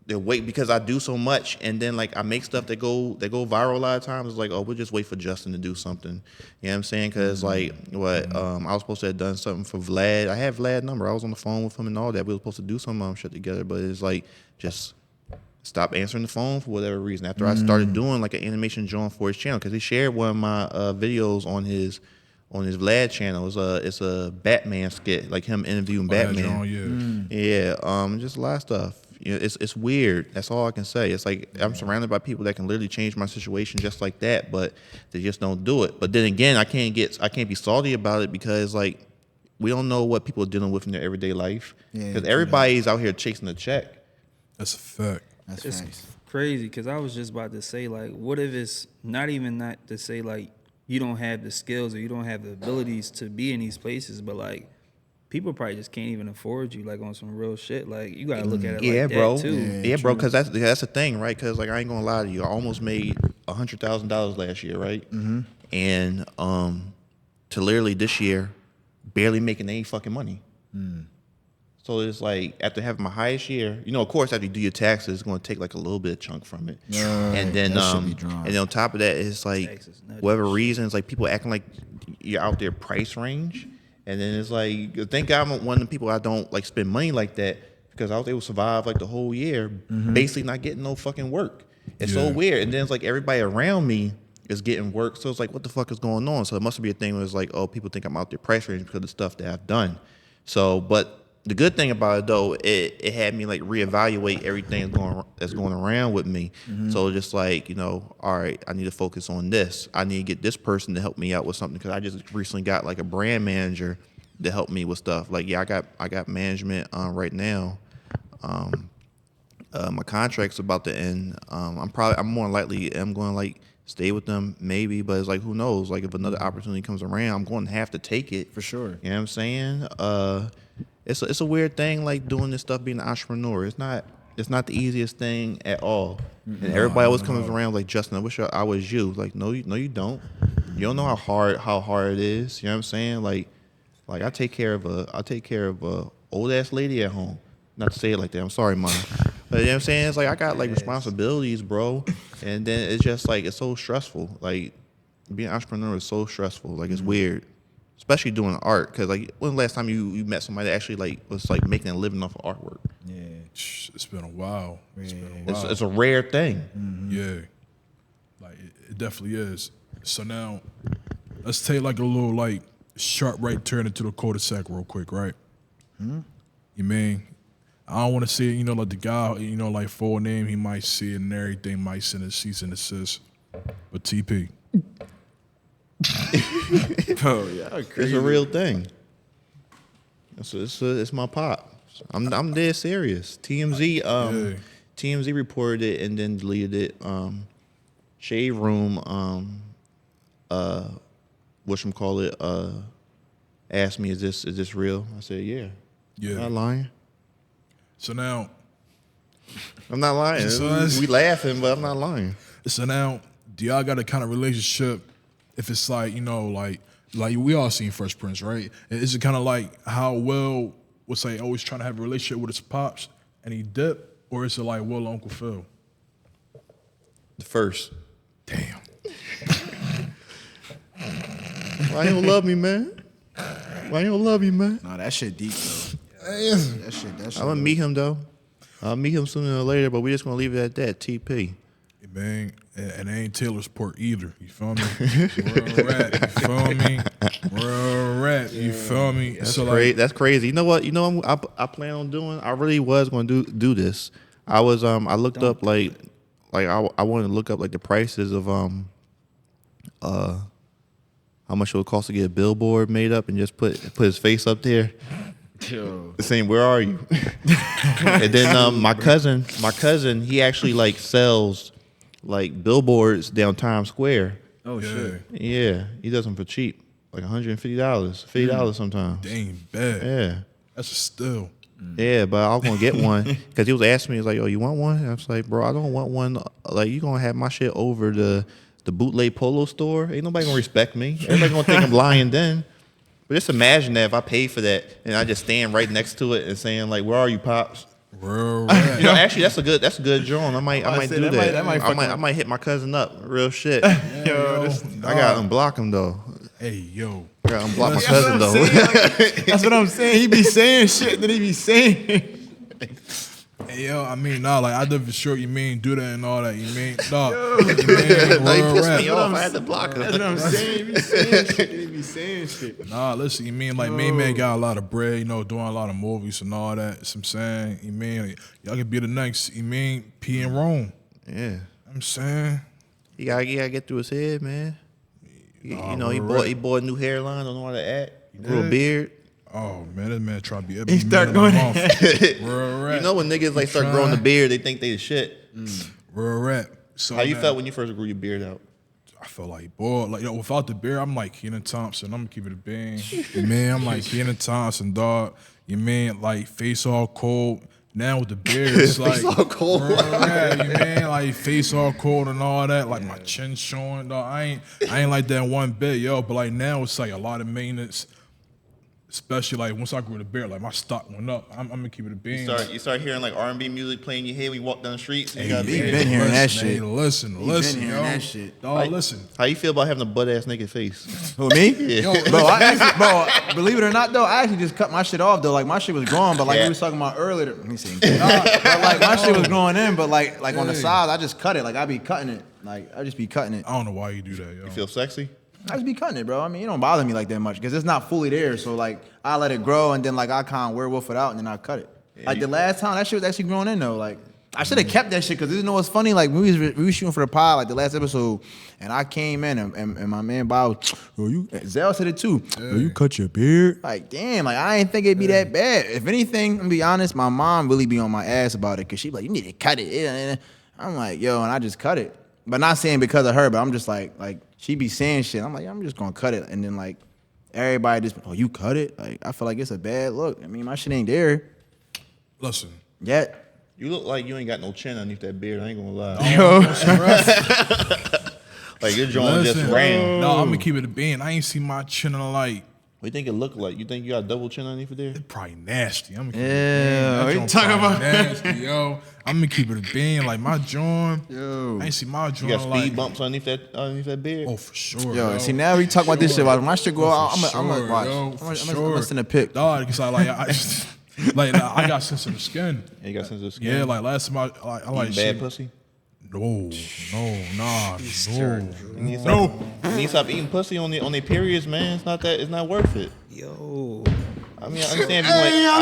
they wait because I do so much, and then like I make stuff that go viral a lot of times. It's like, oh, we'll just wait for Justin to do something. You know what I'm saying? Because like what I was supposed to have done something for Vlad. I had Vlad's number. I was on the phone with him and all that. We were supposed to do some shit together, but it's like just stop answering the phone for whatever reason. After I started doing like an animation drawing for his channel, because he shared one of my videos on his Vlad channel. It's a Batman skit, like him interviewing Batman. Yeah, just a lot of stuff. You know, it's weird. That's all I can say. It's like I'm surrounded by people that can literally change my situation just like that, but they just don't do it. But then again, I can't be salty about it because like we don't know what people are dealing with in their everyday life. Because everybody's out here chasing a check. That's a fact. It's crazy because I was just about to say, like, what if it's not to say like you don't have the skills or you don't have the abilities to be in these places, but like people probably just can't even afford you, like on some real shit. Like you gotta look at it like bro. that too. Yeah, bro. Because that's the thing, right? Because like I ain't gonna lie to you, I almost made $100,000 last year, right? And to literally this year, barely making any fucking money. So it's like after having my highest year, you know, of course after you do your taxes, it's gonna take like a little bit of chunk from it. And then on top of that, it's like whatever reason, it's like people acting like you're out their price range. And then it's like, thank God I'm one of the people I don't like spend money like that because I was able to survive like the whole year, basically not getting no fucking work. It's so weird. And then it's like everybody around me is getting work. So it's like, what the fuck is going on? So it must be a thing where it's like, oh, people think I'm out their price range because of the stuff that I've done. So, but the good thing about it though, it had me like reevaluate everything that's going around with me. So just like, you know, all right, I need to focus on this. I need to get this person to help me out with something because I just recently got like a brand manager to help me with stuff. Like, yeah, I got management right now. My contract's about to end. I'm more than likely going to like stay with them maybe, but it's like who knows? Like if another opportunity comes around, I'm going to have to take it for sure. You know what I'm saying? It's a weird thing like doing this stuff, being an entrepreneur. It's not the easiest thing at all. And everybody always comes around like, Justin, I wish I was you. Like, no, you don't. You don't know how hard it is. You know what I'm saying? Like I take care of a old ass lady at home. Not to say it like that. I'm sorry, Mom. But you know what I'm saying? It's like I got like responsibilities, bro. And then it's just like it's so stressful. Like being an entrepreneur is so stressful. Like it's weird. Especially doing art, because like when the last time you met somebody that actually like was like making a living off of artwork? Yeah, it's been a while. It's a rare thing. Yeah, like it definitely is. So now let's take like a little like sharp right turn into the cul-de-sac real quick, right? You mean I don't want to see it, you know, like the guy, you know, like full name, he might see it and everything, might send a cease and desist, but TP. Oh yeah, it's a real thing. It's my pop. I'm dead serious. TMZ reported it and then deleted it. Shade Room, whatchamacallit, asked me, is this real? I said, yeah. I'm not lying. So now, I'm not lying. We laughing, but I'm not lying. So now, do y'all got a kind of relationship? If it's like, you know, like we all seen Fresh Prince, right? Is it kind of like how Will was like always trying to have a relationship with his pops and he dipped, or is it like Will and Uncle Phil? The first. Damn. Why you don't love me, man? Why you don't love me, man? Nah, that shit deep though. That shit. I'm gonna meet him though. I'll meet him sooner or later, but we just gonna leave it at that. TP. Hey, man, and it ain't Taylor's Port either. You feel me? Real rap. You feel me? Real rap. You feel me? That's crazy. That's crazy. You know what? You know what I plan on doing? I really was going to do this. I was I looked up like I wanted to look up like the prices of how much it would cost to get a billboard made up and just put his face up there. Saying, where are you? And then my cousin, he actually like sells like billboards down Times Square. Oh shit. Yeah, he does them for cheap, like $150, $50 sometimes. Dang, bad. Yeah, that's a steal. Yeah, but I was gonna get one because he was asking me, he's like, "Oh, you want one?" And I was like, "Bro, I don't want one. Like, you gonna have my shit over the the bootleg polo store, ain't nobody gonna respect me. Everybody gonna think I'm lying then. But just imagine that if I paid for that and I just stand right next to it and saying like, "Where are you, pops?" Real rap. You know, actually, that's a good joint. I might do that. that I might hit my cousin up. Real shit. Yo, I gotta unblock him though. Hey, yo. I gotta unblock my cousin though. That's what I'm saying. He be saying shit that he be saying. Hey, yo, I mean, nah, like, I did for sure, you mean, do that and all that, you mean, nah, you mean, No, he real pissed rap. me off. I had to block him. That's what I'm saying. He be saying shit. He be saying shit. Nah, listen, you mean, like, main man got a lot of bread, you know, doing a lot of movies and all that, so I'm saying, you mean, like, y'all could be the next, you mean, P in Rome. Yeah, I'm saying. he gotta get through his head, man. You know, he real bought a new hairline. Don't know how to act. He grew a did? beard. Oh, man, this man trying to be every He start man in the going- month. Real rap. You know when niggas like start growing the beard, they think they the shit. Real rap. So, How you man, felt when you first grew your beard out? I felt like, boy, like, yo, without the beard, I'm like Kenan Thompson. I'm gonna keep it a bean. You mean, I'm like Kenan Thompson, dog. You mean, like, face all cold. Now with the beard, it's like, all cold. real rap, you mean, like, face all cold and all that. Like, my chin showing, dog. I ain't like that one bit, yo. But, like, now it's, like, a lot of maintenance. Especially, like, once I grew the beard, like, my stock went up. I'm gonna keep it a bean. You start hearing like R&B music playing in your head when you walk down the streets. And you gotta he be- been hearing that Listen, shit. hey, listen, been yo. hearing that shit. Dog, listen. How you feel about having a butt-ass naked face? Who, me? Yeah. Bro, I actually, believe it or not, though, I actually just cut my shit off, though. Like, my shit was growing, but like Yeah. we was talking about earlier, let me see. But like, my shit was growing in, but like on the side, I just cut it. Like, I be cutting it. Like, I just be cutting it. I don't know why you do that, yo. You feel sexy? I just be cutting it, bro. I mean, it don't bother me like that much because it's not fully there. So, like, I let it grow and then, like, I kind of werewolf it out and then I cut it. Like, the last time, that shit was actually growing in, though. Like, I should have kept that shit because you know what's funny? Like, we was shooting for the pod, like, the last episode, and I came in and my man Bob, Zell said it too. Yo, you cut your beard? Like, damn, like, I didn't think it'd be that bad. If anything, I'm gonna be honest, my mom really be on my ass about it because she be like, you need to cut it. I'm like, yo, and I just cut it. But not saying because of her, but I'm just like she be saying shit. I'm like, I'm just gonna cut it. And then like everybody just, oh, you cut it? Like I feel like it's a bad look. I mean, my shit ain't there Listen. yet. You look like you ain't got no chin underneath that beard. I ain't gonna lie. Like your joint just ran. No, I'm gonna keep it a bean. I ain't see my chin in like, What do you think it look like? You think you got a double chin underneath there? probably nasty. I'm gonna keep Yeah, it a what bean. you That talking joint about? probably nasty, yo. I'm gonna keep it a bean. Like my joint, Yo. I ain't see my You joint got speed like, bumps underneath that beard? oh, for sure. Yo, see now we talk about this shit. When my shit go out, I'm gonna watch. Yo, I'm gonna send a pic. Dog, because I like I got sensitive skin. Yeah, you got sensitive skin. Yeah, like last time I like Eating shit. bad pussy. No, nah, no. You need to stop eating pussy on their periods, man. It's not worth it. Yo. I mean, I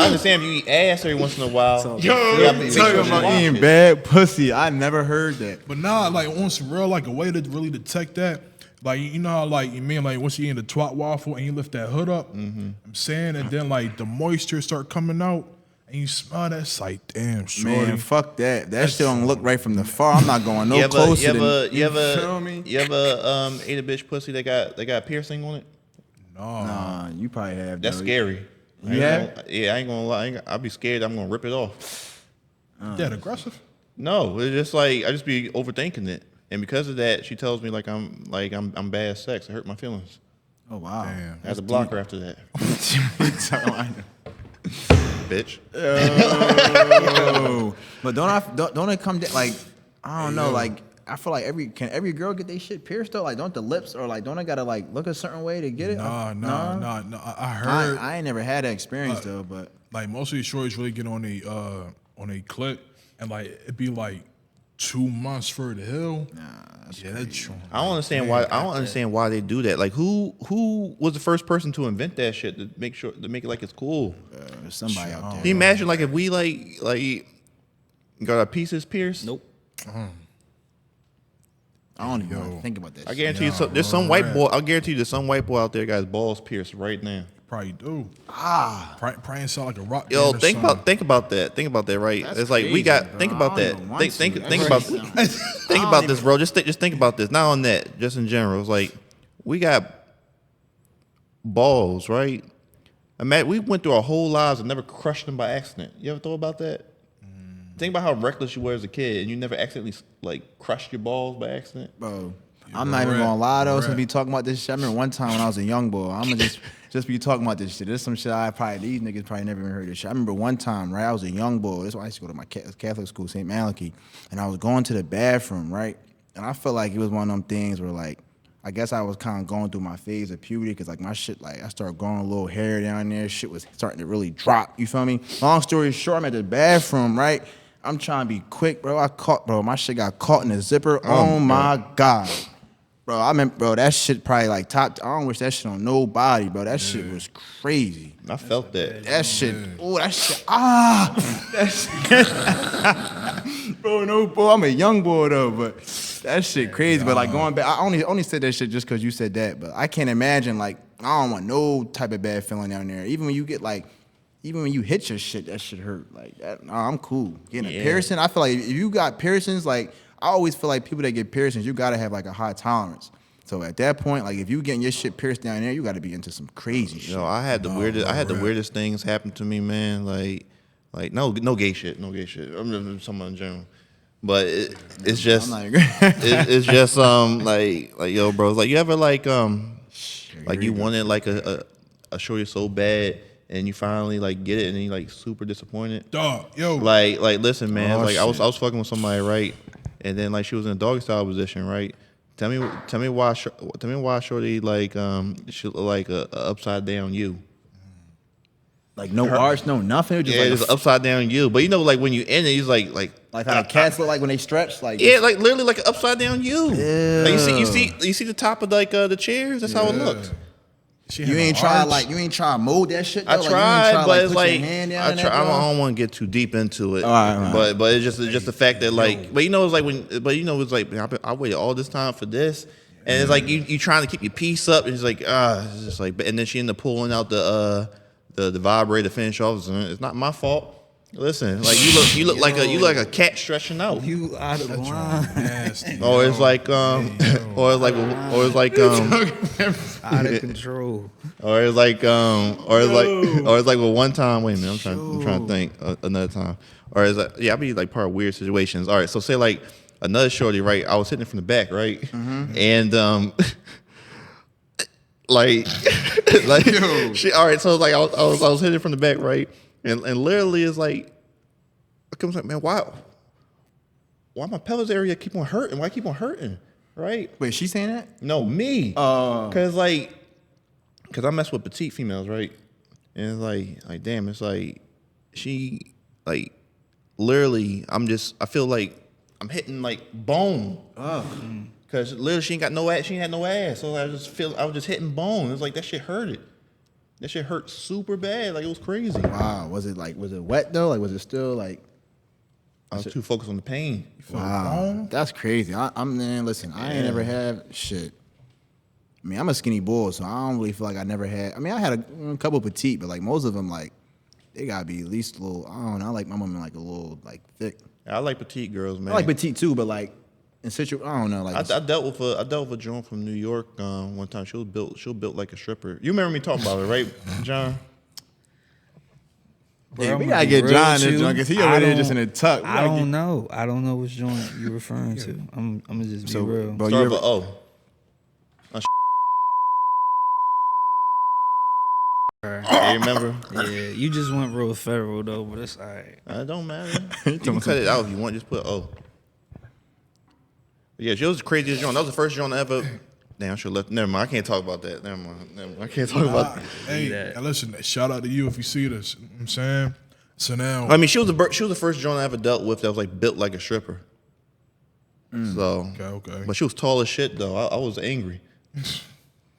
understand if you eat ass every once in a while. You gotta make sure Talking you about watch eating it. bad pussy. I never heard that. But nah, like on some real, like a way to really detect that. Like you know how like you mean like once you eat the twat waffle and you lift that hood up, I'm saying, and then like the moisture start coming out and you smell that, it's like damn, shorty. Man, fuck that. That shit don't look right from the far. I'm not going no You ever closer than. you feel me? ever ate a bitch pussy that got piercing on it? Nah, you probably have. That's though. scary. I ain't Yeah? I ain't gonna lie. I'll be scared. I'm gonna rip it off. That aggressive. No, it's just like I just be overthinking it, and because of that, she tells me like I'm bad at sex. It hurt my feelings. Oh wow. Damn. I had to block her after that. Bitch. Oh. But don't it come down like I don't know like I feel like every girl get their shit pierced though? Like don't the lips or like don't I gotta like look a certain way to get it? Nah. I heard I ain't never had that experience though, but like most of these shorties really get on a clip and like it'd be like 2 months for it to heal. Yeah, that's true. I don't understand why. I don't understand why they do that. Like, who was the first person to invent that shit to make it like it's cool? there's somebody out there. Can you imagine like if we like got our pieces pierced? Nope. I don't even want to think about that I shit. guarantee you, there's some white boy. I'll guarantee you, there's some white boy out there got his balls pierced right now. Probably do. Probably ain't sound like a rock. Yo, band or think something. about that, right? That's it's like we crazy, got. bro. Think about I that. don't even want Think to. about That's think about this, bro. Just think about this. Not on that, just in general. It's like we got balls, right? Imagine we went through our whole lives and never crushed them by accident. You ever thought about that? Think about how reckless you were as a kid and you never accidentally like crushed your balls by accident. Bro, I'm not even gonna lie though. So be talking about this shit. I remember one time when I was a young boy. I'm gonna just be talking about this shit. There's some shit these niggas probably never even heard this shit. I remember one time, right? I was a young boy. That's why I used to go to my Catholic school, St. Malachi, and I was going to the bathroom, right? And I felt like it was one of them things where like, I guess I was kind of going through my phase of puberty because like my shit, like I started growing a little hair down there. Shit was starting to really drop. You feel me? Long story short, I'm at the bathroom, right? I'm trying to be quick, bro. My shit got caught in the zipper. Oh my God. Bro, I mean, bro, that shit probably like top. I don't wish that shit on nobody, bro. That shit was crazy. I felt that. That shit. Oh, that shit. That shit. Bro, no, boy. I'm a young boy though, but that shit crazy. But like going back, I only said that shit just because you said that. But I can't imagine like I don't want no type of bad feeling down there. Even when you get like, even when you hit your shit, that shit hurt. Like that. Nah, I'm cool. Getting a piercing, I feel like if you got piercings, like. I always feel like people that get piercings, you gotta have like a high tolerance. So at that point, like if you getting your shit pierced down there, you gotta be into some crazy shit. Yo, I had the weirdest things happen to me, man. Like no gay shit. I'm just someone in general. But it's just it's just like yo, bro. Like you ever like you wanted like a shorty so bad and you finally like get it and then you like super disappointed. Dog, yo. Like listen, man. I was fucking with somebody, right? And then like she was in a doggy style position, right? Tell me why shorty like she look like a upside down you. Like no arch, no nothing. Just like just upside down you. But you know, like when you in it, he's like how cats look like when they stretch, like like literally like an upside down you. Like you see the top of like the chairs. That's how it looks. You ain't try to mold that shit. Though? I tried, but it's like I don't want to get too deep into it. All right. But it's just the fact that like, but you know it's like I waited all this time for this, and it's like you trying to keep your piece up, and it's like it's just like, and then she ended up pulling out the vibrator to finish off. It's not my fault. Listen, like you look like a cat stretching out. You out of line. Nasty, or it's like out of control. Or it's like well, one time. Wait a minute, I'm trying to think another time. Or is like I be like part of weird situations. All right, so say like another shorty, right? I was hitting it from the back, right? Mm-hmm. And she. All right, so like I was hitting it from the back, right? And literally it's like, I comes like, man, why my pelvis area keep on hurting? Why I keep on hurting? Right? Wait, she saying that? No, me. Cause I mess with petite females, right? And it's like damn, it's like she like literally I feel like I'm hitting like bone. Cause literally she had no ass. So I was just hitting bone. It's like that shit hurted. That shit hurt super bad. Like it was crazy. Wow. Was it wet though? Like was it still like? I was too focused on the pain. Wow. That's crazy. Listen, I ain't never had shit. I mean, I'm a skinny boy, so I don't really feel like I never had. I mean, I had a couple petite, but like most of them, like they gotta be at least a little. I don't know. I like my woman like a little like thick. I like petite girls, man. I like petite too, but like in situ, I don't know. Like I dealt with a joint from New York one time. She was built like a stripper. You remember me talking about her, right, John? Bro, yeah, we gotta get John in this joint because he over there just in a tuck. I don't know. I don't know which joint you're referring to. I'm gonna just be real. Bro, you ever, you remember? Yeah, you just went real federal though, but it's all right. It don't matter. You can cut it out if you want. Just put Yeah, she was the craziest joint. That was the first joint I ever. Damn, I should have left. Never mind. I can't talk about that. Never mind. I can't talk about that. Hey, listen. Shout out to you if you see this. You know what I'm saying. So now, I mean, she was the first joint I ever dealt with that was like built like a stripper. So okay. But she was tall as shit though. I was angry.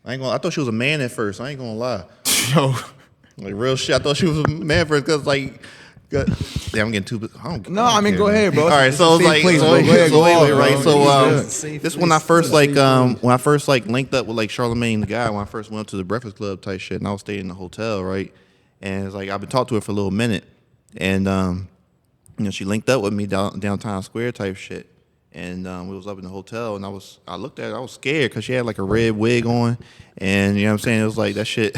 I thought she was a man at first. I ain't gonna lie. Yo, like real shit. I thought she was a man first because like. Damn, I'm getting too. I mean, go ahead, bro. All right, so it's like, right? So this when I first linked up with like Charlamagne the guy when I first went up to the Breakfast Club type shit, and I was staying in the hotel, right? And it's like I've been talking to her for a little minute, and she linked up with me downtown Square type shit, and we was up in the hotel, and I looked at her, I was scared because she had like a red wig on, and you know what I'm saying, it was like that shit.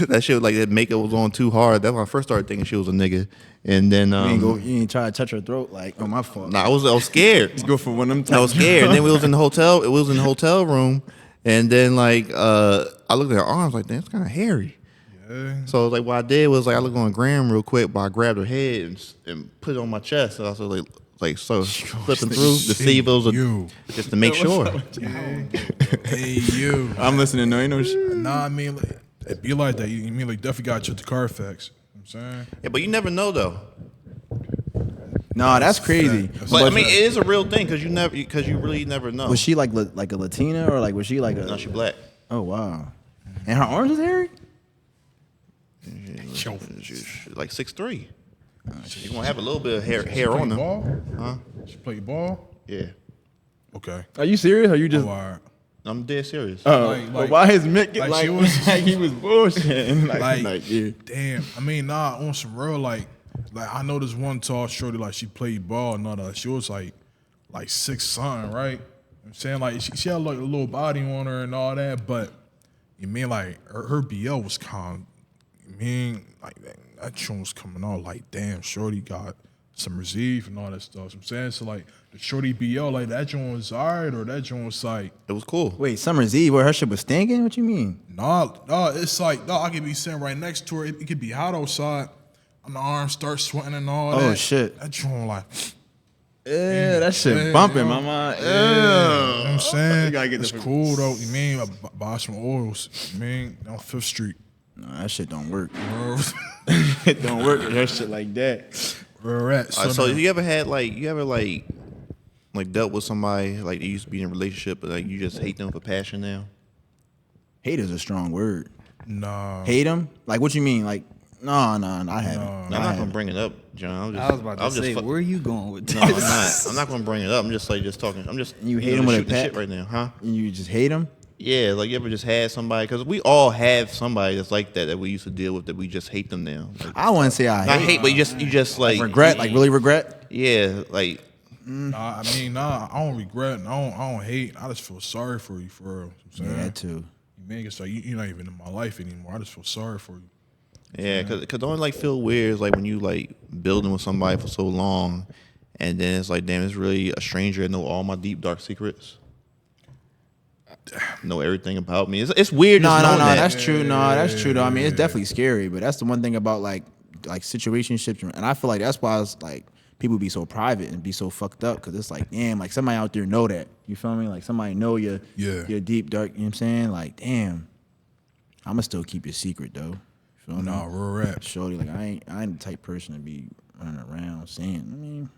that shit like that makeup was on too hard. That's when I first started thinking she was a nigga. And then You ain't try to touch her throat like, oh, my fault. nah, I was scared. Let's go for one of them. I was scared. And then we was in the hotel. It was in the hotel room. And then like I looked at her arms like, damn, it's kind of hairy. Yeah. So like what I did was like I looked on Graham real quick, but I grabbed her head and put it on my chest. And I was like so flipping through to see if it was just to make sure. Hey, you. I'm listening. No, ain't no shit. Nah, I mean, like, it be like that. You mean like definitely got to check the Carfax. You know what I'm saying? Yeah, but you never know though. Nah, that's crazy. But I mean, it is a real thing because you really never know. Was she like a Latina or like was she like a? No, she black. Oh wow. And her arms was hairy. She's like 6'3". She's gonna have a little bit of hair on her. Ball? Huh? She play ball? Yeah. Okay. Are you serious? Or you just? Oh, all right. I'm dead serious. Like, why his Mick like like, she was- like he was bullshitting? Like, yeah. damn. I mean, nah, on some real, like I know this one tall shorty, like she played ball and all that. She was like 6 something, right? You know what I'm saying, like she had like a little body on her and all that, but you mean like her BL was kind of, you mean like that joint was coming out like, damn, shorty got some receive and all that stuff. You know what I'm saying, so like the shorty BL, like that joint was alright, or that joint was like, It was cool. Wait, Summer's Eve where her shit was stinking? What you mean? nah, it's like, nah, I could be sitting right next to her. It could be hot outside. And the arms start sweating and all that. Oh, shit. That joint like, Yeah, that shit yeah, bumping, yo. mama. you know what I'm saying? You gotta get it's the- cool though. You mean buy some oils? You mean on 5th Street? Nah, that shit don't work. Where It don't work with her shit like that. we're at. So you ever had like dealt with somebody like you used to be in a relationship, but like you just hate them for passion now? Hate is a strong word. Nah. Hate him? Like what you mean? Like no, I haven't. I'm not gonna bring it up, John. I was about to say, where are you going with this? No, I'm not. I'm not gonna bring it up. I'm just talking. I'm just You hate him with a shooting the shit pat- right now, huh? You just hate him? Yeah, like you ever just had somebody, because we all have somebody that's like that we used to deal with that we just hate them now. Like, I wouldn't say I not hate. hate, but you just like Regret, like really regret. Yeah, like Nah, I mean, nah. I don't regret. I don't hate. I just feel sorry for you, for real. You know what I'm saying? Yeah, that too. You mean, it's like you're not even in my life anymore. I just feel sorry for you. yeah, because don't like feel weird is like when you like building with somebody for so long, and then it's like damn, it's really a stranger that know all my deep dark secrets. Know everything about me. It's weird. No, just knowing that. that's true. No, that's true though. I mean, it's definitely scary, but that's the one thing about like situationships, and I feel like that's why it's like people be so private and be so fucked up because it's like, damn, like somebody out there know that. You feel me? Like somebody know your deep dark. You know what I'm saying? Like, damn, I'ma still keep it secret though. You feel me? Nah, real rap. Shorty, like I ain't the type person to be running around saying. I mean,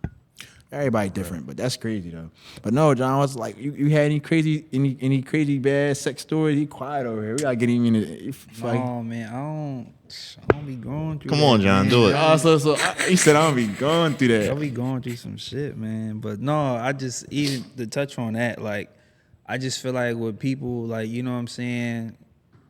everybody different, but that's crazy though. But no, John, was like, you had any crazy bad sex stories? He quiet over here. We gotta get him in. Oh man, I don't be going through. Come that, on, John, man. do it. He said I don't be going through I'll that. be going through some shit, man. But no, I just even to touch on that, like I just feel like with people, like you know what I'm saying,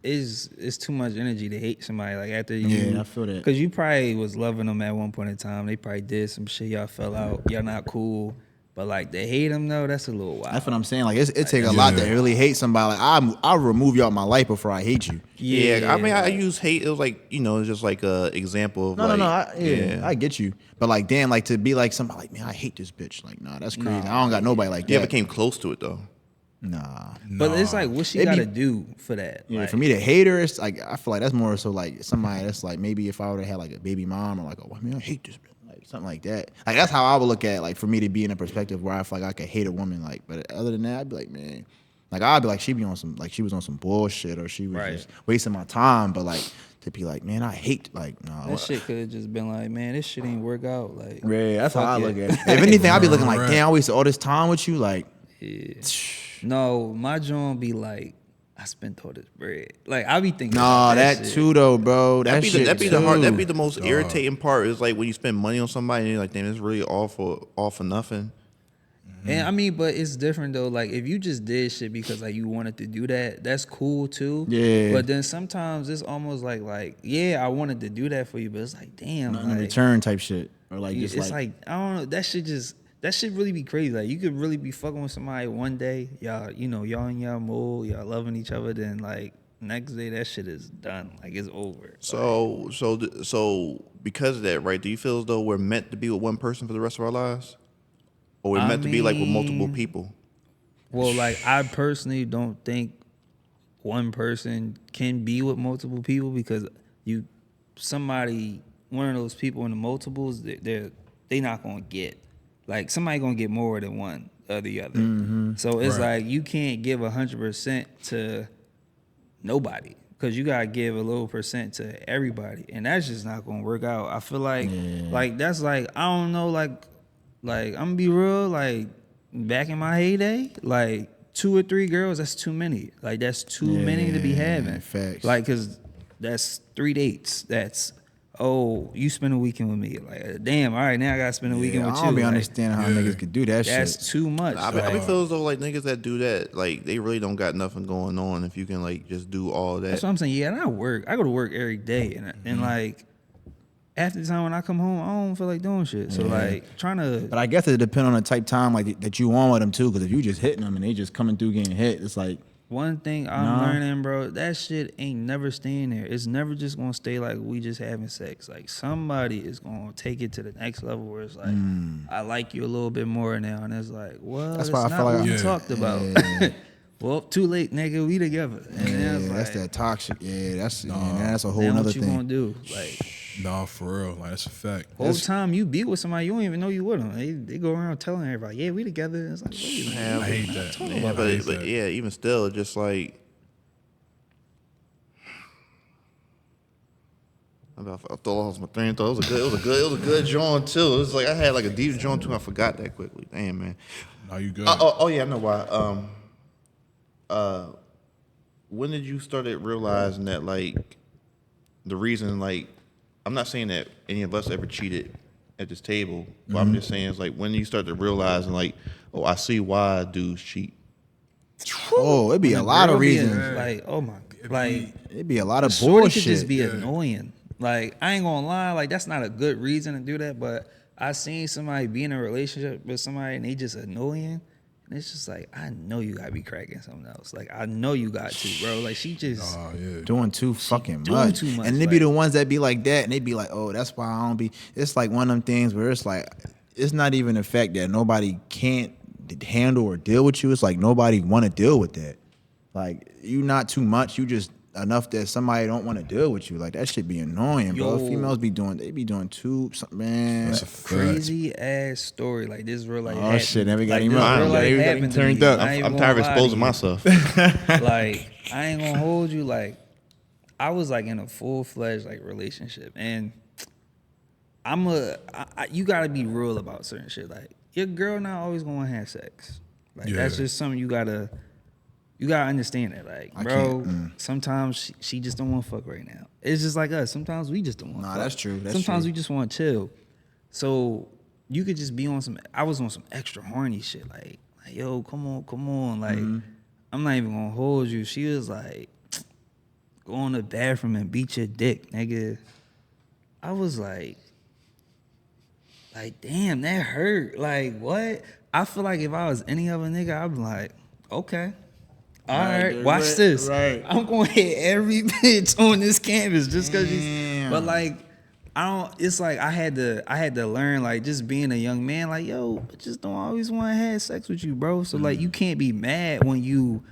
it's too much energy to hate somebody. Like after you, Yeah, I feel that. because you probably was loving them at one point in time. They probably did some shit. Y'all fell out. Y'all not cool. But like to hate them though, that's a little wild. That's what I'm saying. Like it take a lot to really hate somebody. Like I'll remove you out my life before I hate you. Yeah, I mean, I use hate. It was like it's just like a example of I get you. But like, damn, like to be like somebody like, man, I hate this bitch. Like, nah, that's crazy. I don't got nobody like You that. ever came close to it though? Nah. But it's like, what she It be- gotta do for that? Yeah, Like, for me to hate her, it's like I feel like that's more so like somebody that's like maybe if I would have had like a baby mom or like, oh, I mean, I hate this bitch. Like something like that. Like that's how I would look at it, like for me to be in a perspective where I feel like I could hate a woman. Like, but other than that, I'd be like, man, like I'd be like she was on some bullshit or she was Right. just wasting my time. But like to be like, man, I hate like no. that shit could have just been like, man, this shit ain't work out. Like, Yeah, that's how I fuck look it. at it. If anything, I'd be looking like, Right. damn, I wasted all this time with you. Like, yeah. No, my joint be like, I spent all this bread. Like I be thinking, nah, about that shit. too though, bro. That'd be too. the most irritating part. Is like when you spend money on somebody and you're like, damn, it's really all for nothing. And I mean, but it's different though. Like if you just did shit because like you wanted to do that, that's cool too. Yeah. But then sometimes it's almost like yeah, I wanted to do that for you, but it's like damn, Nothing in like, return type shit, or like just it's like I don't know. That shit really be crazy. Like you could really be fucking with somebody one day, y'all in y'all mood, y'all loving each other. Then like next day that shit is done. Like it's over. So because of that, right? Do you feel as though we're meant to be with one person for the rest of our lives, or we're meant to be like with multiple people? Well, like I personally don't think one person can be with multiple people because one of those people in the multiples, they not gonna get. Like somebody gonna get more than one or the other. Mm-hmm. So it's Right. like you can't give 100% to nobody because you gotta give a little percent to everybody, and that's just not gonna work out. I feel like that's like I don't know, like I'm gonna be real, like back in my heyday, like 2 or 3 girls, that's too many. Like that's too many to be having. Facts. Like cause that's 3 dates. That's you spend a weekend with me. Like damn, all right, now I gotta spend a weekend with you. I don't be Like, understanding how niggas could do that shit. that's too much. I be feel as though like niggas that do that, like they really don't got nothing going on. If you can like just do all that. That's what I'm saying. Yeah, and I go to work every day, and like after the time when I come home, I don't feel like doing shit. So like trying to. But I guess it depends on the type time like that you on with them too. Because if you just hitting them and they just coming through getting hit, it's like One thing I'm learning, bro, that shit ain't never staying there. It's never just gonna stay like we just having sex. Like somebody is gonna take it to the next level where it's like, I like you a little bit more now, and it's like, well, that's why I not feel what like we talked about. Well, too late, nigga. We together. And then it's that's like, that toxic. Yeah, that's a whole then nother what you thing. gonna do? Like Nah, for real. Like, that's a fact. whole time you be with somebody, you don't even know you with them. They go around telling everybody, yeah, we together. It's like, wait a minute. I hate that. Yeah, but yeah, even still, just like I thought I lost my train of thought. It was a good joint too. It was like I had like a deep joint too. I forgot that quickly. Damn, man. Nah, you good. Oh yeah, I know why. When did you started realizing that like the reason like I'm not saying that any of us ever cheated at this table, but I'm just saying it's like when you start to realize and like, oh, I see why dudes cheat. Oh, it'd be a lot of reasons. Like, oh my, like It'd be a lot of shorty bullshit. could just be annoying. Like, I ain't gonna lie, like that's not a good reason to do that, but I seen somebody be in a relationship with somebody and they just annoying. And it's just like, I know you gotta be cracking something else. Like, I know you got to, bro. Like, she just doing too fucking doing much. too much, And they be like- the ones that be like that, and they be like, oh, that's why I don't be. It's like one of them things where it's like, it's not even the fact that nobody can't handle or deal with you. It's like nobody want to deal with that. Like, you not too much. You just enough that somebody don't want to deal with you. Like, that shit be annoying, bro. Yo. Females be doing too, man. That's a fact. crazy ass story. Like, this real life. Oh, shit, now we got like, him this up. real life We got him happened to turned me. up. I ain't I'm gonna tired of lie to exposing you. myself. Like, I ain't gonna hold you. Like, I was like in a full-fledged like relationship, and you gotta be real about certain shit. Like, your girl not always gonna have sex. Like, that's just something you gotta understand that. Like, bro, sometimes she just don't want to fuck right now. It's just like us. Sometimes we just don't want to fuck. that's true. That's Sometimes true. we just want to chill. So you could just be on I was on some extra horny shit. Like yo, come on. Like, I'm not even gonna hold you. She was like, go in the bathroom and beat your dick, nigga. I was like, damn, that hurt. Like, what? I feel like if I was any other nigga, I'd be like, okay. All right, watch this. Right. I'm gonna hit every bitch on this canvas just cause Damn. but like, it's like I had to learn, like, just being a young man, like, yo, I just don't always want to have sex with you, bro. So like, you can't be mad when you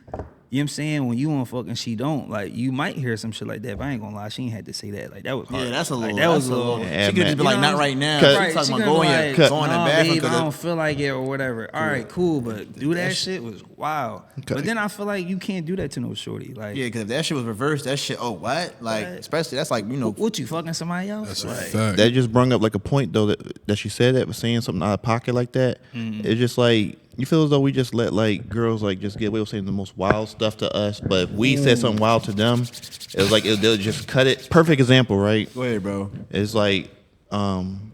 know what I'm saying, when you want to fuck and she don't. Like, you might hear some shit like that, but I ain't gonna lie, she ain't had to say that. Like, that was hard. Yeah, that's a Like, little. that was that's a little. Yeah, she could just be man. like, You know not what right I'm now. saying? She Right, talking she about gonna going be in like, the nah, bathroom. babe, I don't feel like it or whatever. All right, cool, but do that shit was wild. But then I feel like you can't do that to no shorty. Like, Yeah, because if that shit was reversed, that shit, oh, what? Like, especially, that's like, you know. what you fucking somebody else? That's a Like, fact. That just brought up like a point though that she said that was saying something out of pocket like that. It's just like you feel as though we just let like girls like just get away with saying the most wild stuff to us, but if we said something wild to them, it was like they'll just cut it. Perfect example, right? Go ahead, bro. It's like and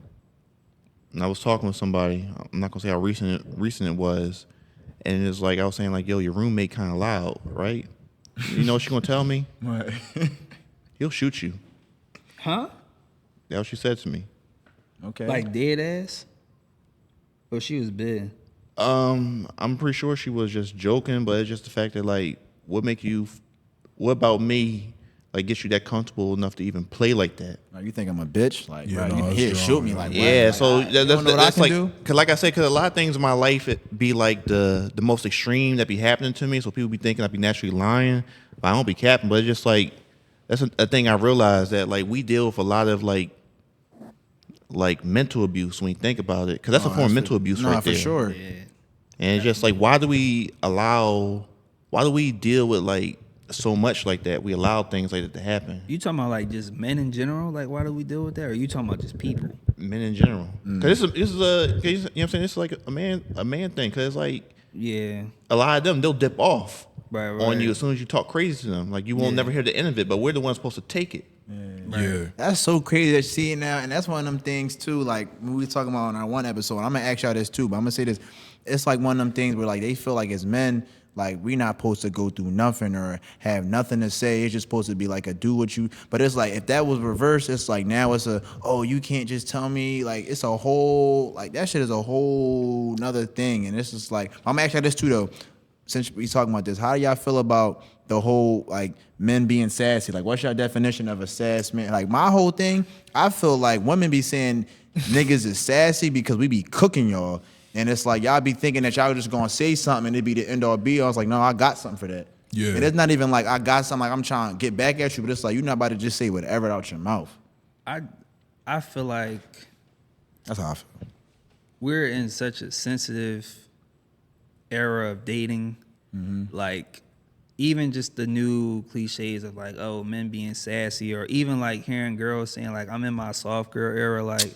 I was talking with somebody. I'm not gonna say how recent it was, and it's like I was saying like, yo, your roommate kind of loud, right? You know what she gonna tell me? What? He'll shoot you. huh? That's what she said to me. Okay. Like dead ass? Or she was big? I'm pretty sure she was just joking, but it's just the fact that like, what make you what about me? Like, get you that comfortable enough to even play like that? Like, you think I'm a bitch? Like, Yeah, bro, no, you it's here strong, shoot me? man. Like, what? Yeah, Like, so you don't know what I that's can like, do? cause like I said, cause a lot of things in my life it be like the most extreme that be happening to me. So people be thinking I be naturally lying, but I don't be capping. But it's just like that's a thing I realized that like we deal with a lot of like mental abuse when you think about it, cause that's a form of mental abuse right for there. sure. And it's just like why do we deal with like so much like that? We allow things like that to happen. You talking about like just men in general? Like, why do we deal with that? Or you talking about just people? Men in general, because this is a, you know what I'm saying, it's like a man thing, because it's like Yeah. a lot of them they'll dip off Right. on you as soon as you talk crazy to them. Like you won't never hear the end of it, but we're the ones supposed to take it. Yeah. That's so crazy to see it now, and that's one of them things too. Like when we were talking about on our one episode, I'm gonna ask y'all this too, but I'm gonna say this: it's like one of them things where like they feel like as men, like we not supposed to go through nothing or have nothing to say. It's just supposed to be like a do what you. But it's like if that was reversed, it's like now it's a you can't just tell me. Like it's a whole like that shit is a whole nother thing, and it's just like I'm gonna ask y'all this too though. Since we talking about this, how do y'all feel about the whole like men being sassy? Like, what's your definition of a sass man? Like, my whole thing, I feel like women be saying niggas is sassy because we be cooking y'all, and it's like y'all be thinking that y'all just gonna say something and it be the end all be all. I was like, no, I got something for that. Yeah. And it's not even like I got something like I'm trying to get back at you, but it's like you're not about to just say whatever out your mouth. I feel like That's how I feel. we're in such a sensitive era of dating. Like even just the new cliches of like, oh, men being sassy, or even like hearing girls saying like I'm in my soft girl era, like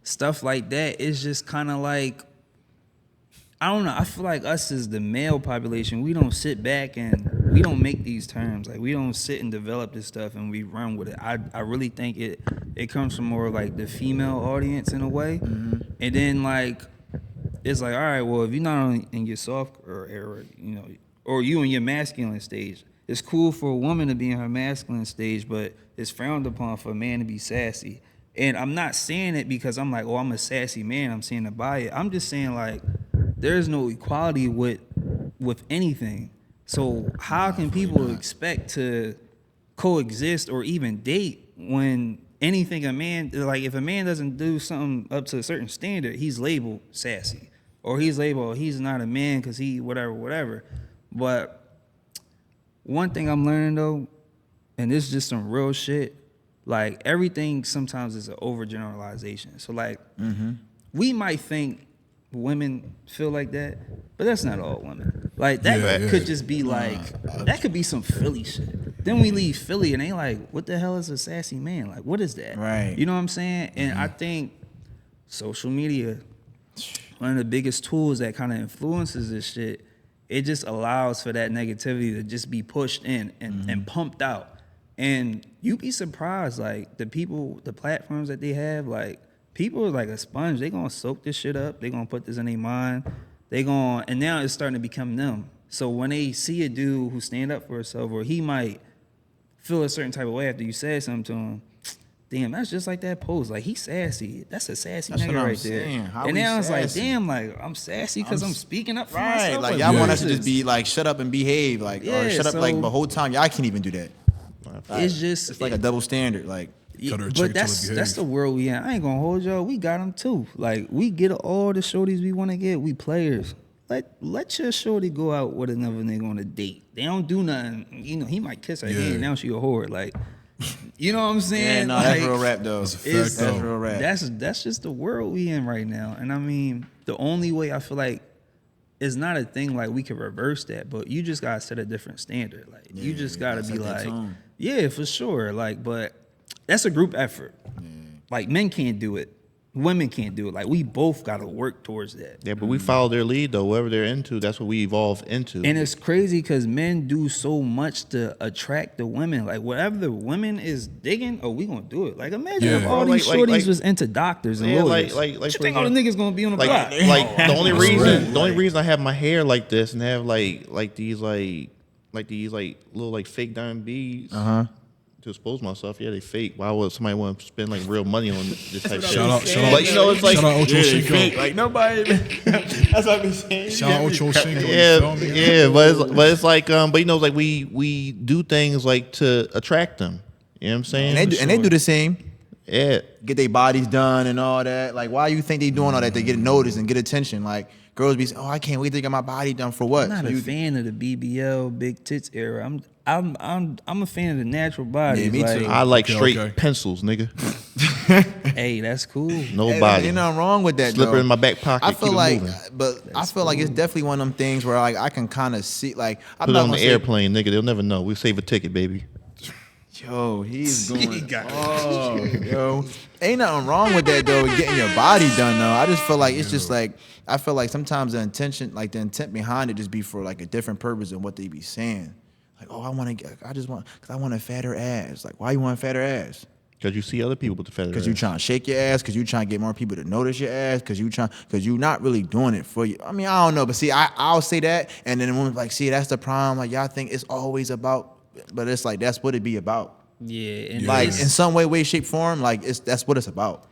stuff like that. It's just kind of like, I don't know. I feel like us as the male population, we don't sit back and we don't make these terms. Like we don't sit and develop this stuff and we run with it. I really think it comes from more like the female audience in a way. And then like, it's like, all right, well, if you're not in your soft girl era, you know, or you in your masculine stage, it's cool for a woman to be in her masculine stage, but it's frowned upon for a man to be sassy. And I'm not saying it because I'm like, oh, I'm a sassy man, I'm saying to buy it. I'm just saying like, there's no equality with anything. So how can people expect to coexist or even date when anything a man, like if a man doesn't do something up to a certain standard, he's labeled sassy, or he's labeled he's not a man because he whatever. But one thing I'm learning though, and this is just some real shit, like everything sometimes is an overgeneralization. So like we might think women feel like that, but that's not all women. Like that could just be like, that could be some Philly shit. Then we leave Philly and they like, what the hell is a sassy man? Like, what is that? Right. You know what I'm saying? And I think social media, one of the biggest tools that kind of influences this shit, it just allows for that negativity to just be pushed in and pumped out. And you'd be surprised, like the people, the platforms that they have, like people are like a sponge. They gonna soak this shit up. They gonna put this in their mind. And now it's starting to become them. So when they see a dude who stand up for himself, or he might feel a certain type of way after you said something to him, damn, that's just like that post. Like, he's sassy. That's a sassy That's nigga what I'm right saying. there. How And we now it's like, sassy? damn, like, I'm sassy because I'm speaking up for Right, myself. like y'all what want is us to just this? be like, shut up and behave, like, or Yeah, shut up, like so- the whole time. Y'all can't even do that. It's just, It's like a double standard, like. Tell her to check but it till it that's behave. the world we in. I ain't gonna hold y'all. We got them too. Like, we get all the shorties we want to get. We players. Let your shorty go out with another nigga on a date. They don't do nothing. You know, he might kiss her hand. Now she a whore. Like, you know what I'm saying? Yeah, no, like, that's real rap though. That's a fact, It's- though. That's real rap. That's just the world we in right now. And I mean, the only way I feel like it's not a thing like we can reverse that, but you just gotta set a different standard. Like, you just gotta gotta be set that like, tone. yeah, for sure. Like, but that's a group effort. Like, men can't do it. Women can't do it. Like, we both gotta work towards that. Yeah, but we follow their lead though. Whatever they're into, that's what we evolve into. And it's crazy because men do so much to attract the women. Like, whatever the women is digging, we gonna do it. Like, imagine if Yeah. all Bro, these like- shorties like- was into doctors and Yeah, lawyers. like What you for think all the example- niggas gonna be on the like, block? like the only That's reason right. the only reason I have my hair like this and have like these little like fake diamond beads to expose myself. Yeah, they fake. Why would somebody want to spend like real money on this type of shit? Shout out, But you know, it's like shout out Ocho Cinco. Like nobody. That's what I'm saying. Shout out Ocho Cinco. But it's like but you know, like we do things like to attract them. You know what I'm saying? And they do the same. Yeah. Get their bodies done and all that. Like, why you think they doing all that? They get noticed and get attention. Like, girls be saying, "Oh, I can't wait to get my body done for what?" I'm not a fan of the BBL big tits era. I'm a fan of the natural body. Yeah, me too. I like straight pencils, nigga. Hey, that's cool. No Hey, body. ain't nothing wrong with that. Slipper though. in my back pocket. I feel keep like, it moving. but I feel like it's definitely one of them things where like I can kind of see, like, I'm Put it not on gonna the say, airplane, nigga. They'll never know. We save a ticket, baby. Yo, he's going. Yo, ain't nothing wrong with that though. Getting your body done though. I just feel like it's just like I feel like sometimes the intent behind it just be for like a different purpose than what they be saying. Like, oh, because I want a fatter ass. Like, why you want a fatter ass? Because you see other people with the feather. Because you trying to shake your ass, because you trying to get more people to notice your ass, because you not really doing it for you. I mean, I don't know, but see, I'll say that, and then when like, see, that's the problem. Like, y'all think it's always about, but it's like that's what it be about. Yeah, and Like in some way, shape, form, like that's what it's about.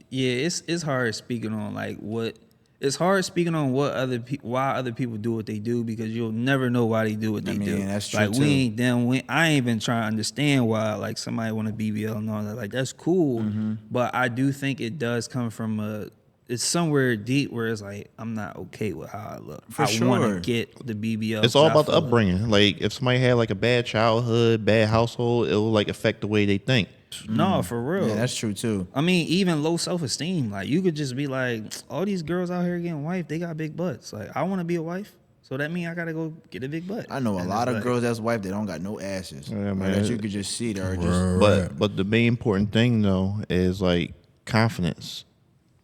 yeah, it's hard speaking on like what. It's hard speaking on what why other people do what they do because you'll never know why they do what they do. That's true like too. we ain't them. I ain't even trying to understand why like somebody want a BBL and all that. Like that's cool, but I do think it does come from it's somewhere deep where it's like I'm not okay with how I look. For I sure. want to get the BBL. It's all about the upbringing. Like if somebody had like a bad childhood, bad household, it'll like affect the way they think. No, for real. Yeah, that's true too. I mean, even low self-esteem. Like, you could just be like, all these girls out here getting wife, they got big butts. Like, I want to be a wife, so that means I got to go get a big butt. I know a And lot it's of like, girls that's wife that don't got no asses. Yeah, Like, man. that you could just see. They're just But the main important thing though is like confidence.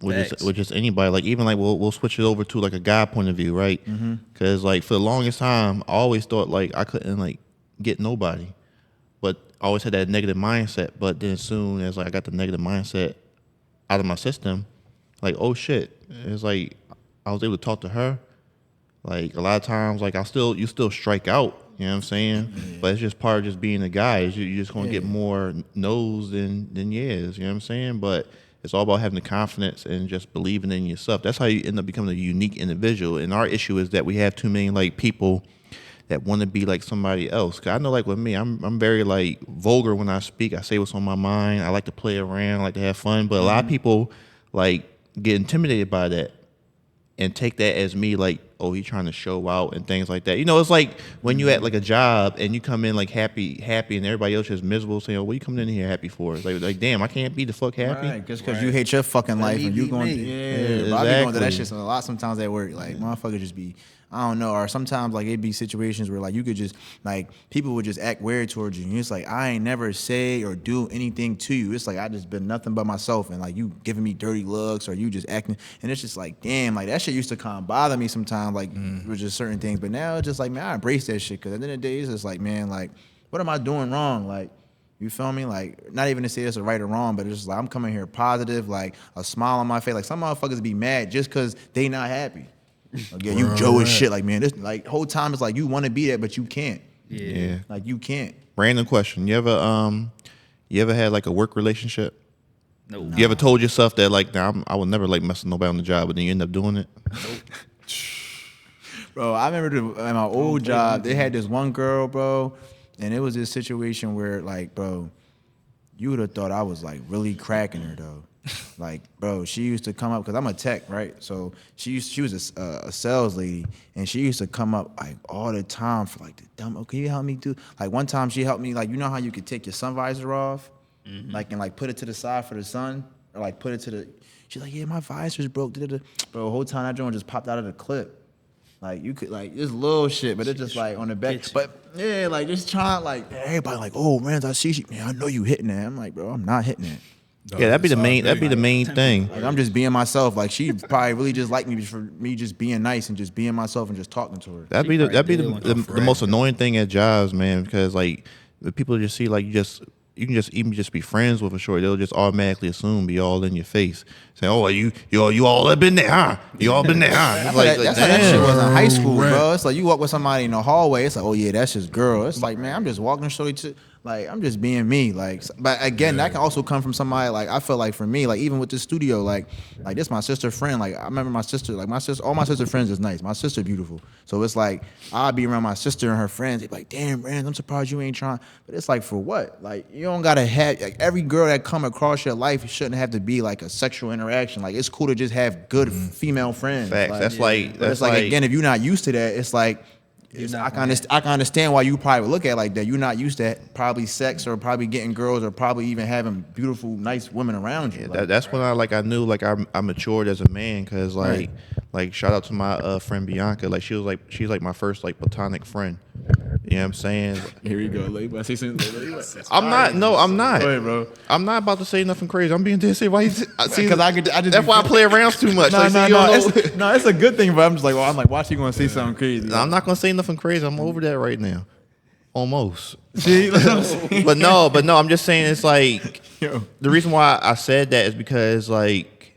Facts. With just anybody, like even like we'll switch it over to like a guy point of view, right? Because like for the longest time, I always thought like I couldn't like get nobody, but I always had that negative mindset. But then as soon as like I got the negative mindset out of my system, like oh shit, it's like I was able to talk to her. Like a lot of times, like you still strike out. You know what I'm saying? Yeah. But it's just part of just being a guy. You're just gonna get more no's than yes. You know what I'm saying? But it's all about having the confidence and just believing in yourself. That's how you end up becoming a unique individual. And our issue is that we have too many like people that want to be like somebody else. 'Cause I know like with me, I'm very like vulgar when I speak. I say what's on my mind. I like to play around, I like to have fun. But a lot of people like get intimidated by that and take that as me like, oh, he's trying to show out and things like that. You know, it's like when you at like a job and you come in like happy, and everybody else just miserable, saying, oh, what are you coming in here happy for? It's like damn, I can't be the fuck happy. Right, just because you hate your fucking life and you going, exactly. I be going through that shit a lot sometimes at work. Like motherfuckers just be, I don't know, or sometimes like it'd be situations where like you could just like people would just act weird towards you. And it's like I ain't never say or do anything to you. It's like I just been nothing but myself, and like you giving me dirty looks or you just acting, and it's just like damn, like that shit used to kind of bother me sometimes, like with just certain things. But now it's just like man, I embrace that shit because at the end of the day, it's just like man, like what am I doing wrong? Like. You feel me? Like, not even to say it's a right or wrong, but it's just like I'm coming here positive, like a smile on my face. Like some motherfuckers be mad just because they not happy. Like, yeah, you Joe as shit. Like, man, this like whole time it's like you want to be that, but you can't. Yeah. Like you can't. Random question. You ever had like a work relationship? No. You ever told yourself that like, nah, I would never like mess with nobody on the job, but then you end up doing it? Nope. Bro, I remember at my old job, they had this one girl, bro, and it was this situation where like, bro, you would have thought I was like really cracking her though. Like, bro, she used to come up because I'm a tech, right? So she was a sales lady, and she used to come up like all the time for like the dumb. Oh, can you help me do? Like one time she helped me, like you know how you could take your sun visor off, like and like put it to the side for the sun, or like put it to the. She's like, yeah, my visor's broke. Bro, the whole time that joint just popped out of the clip. Like you could like this little shit, but it's just like on the back. But yeah, like just trying like everybody like, oh man, I see you. Man, I know you hitting that. I'm like, bro, I'm not hitting that. Yeah, that'd be the main thing. Like I'm just being myself. Like she probably really just liked me for me just being nice and just being myself and just talking to her. That'd be the most annoying thing at jobs, man, because like the people just see like you can just even just be friends with a short. They'll just automatically assume be all in your face, saying, "Oh, you all up in there, huh? You all been there, huh?" That's like, that's how that shit was in high school, bro. It's like you walk with somebody in the hallway. It's like, oh yeah, that's his girl. It's like, man, I'm just walking shorty to Like, I'm just being me. Like, but again, that can also come from somebody. Like, I feel like for me, like even with the studio, like this my sister friend. Like, I remember my sister. Like all my sister friends is nice. My sister beautiful. So it's like I'll be around my sister and her friends. They be like, damn, Rand, I'm surprised you ain't trying. But it's like, for what? Like, you don't gotta have like every girl that come across your life. It shouldn't have to be like a sexual interaction. Like, it's cool to just have good female friends. Facts. Like, That's like but it's like again, if you're not used to that, it's like. I can understand why you probably would look at it like that. You're not used to probably sex or probably getting girls or probably even having beautiful, nice women around you. Yeah, that's when I knew like I matured as a man, because like shout out to my friend Bianca. Like she's like my first like platonic friend. You know what I'm saying? Here we go. Like, I say something. I'm not. No, I'm not. Go ahead, bro. I'm not about to say nothing crazy. I'm being dead serious. Why? Because I just. That's why I play around too much. No, like, it's a good thing, but I'm just like, well, I'm like, watch you gonna say something crazy. I'm not gonna say nothing crazy. I'm over that right now. Almost. See, but no. I'm just saying it's like Yo. the reason why I said that is because like,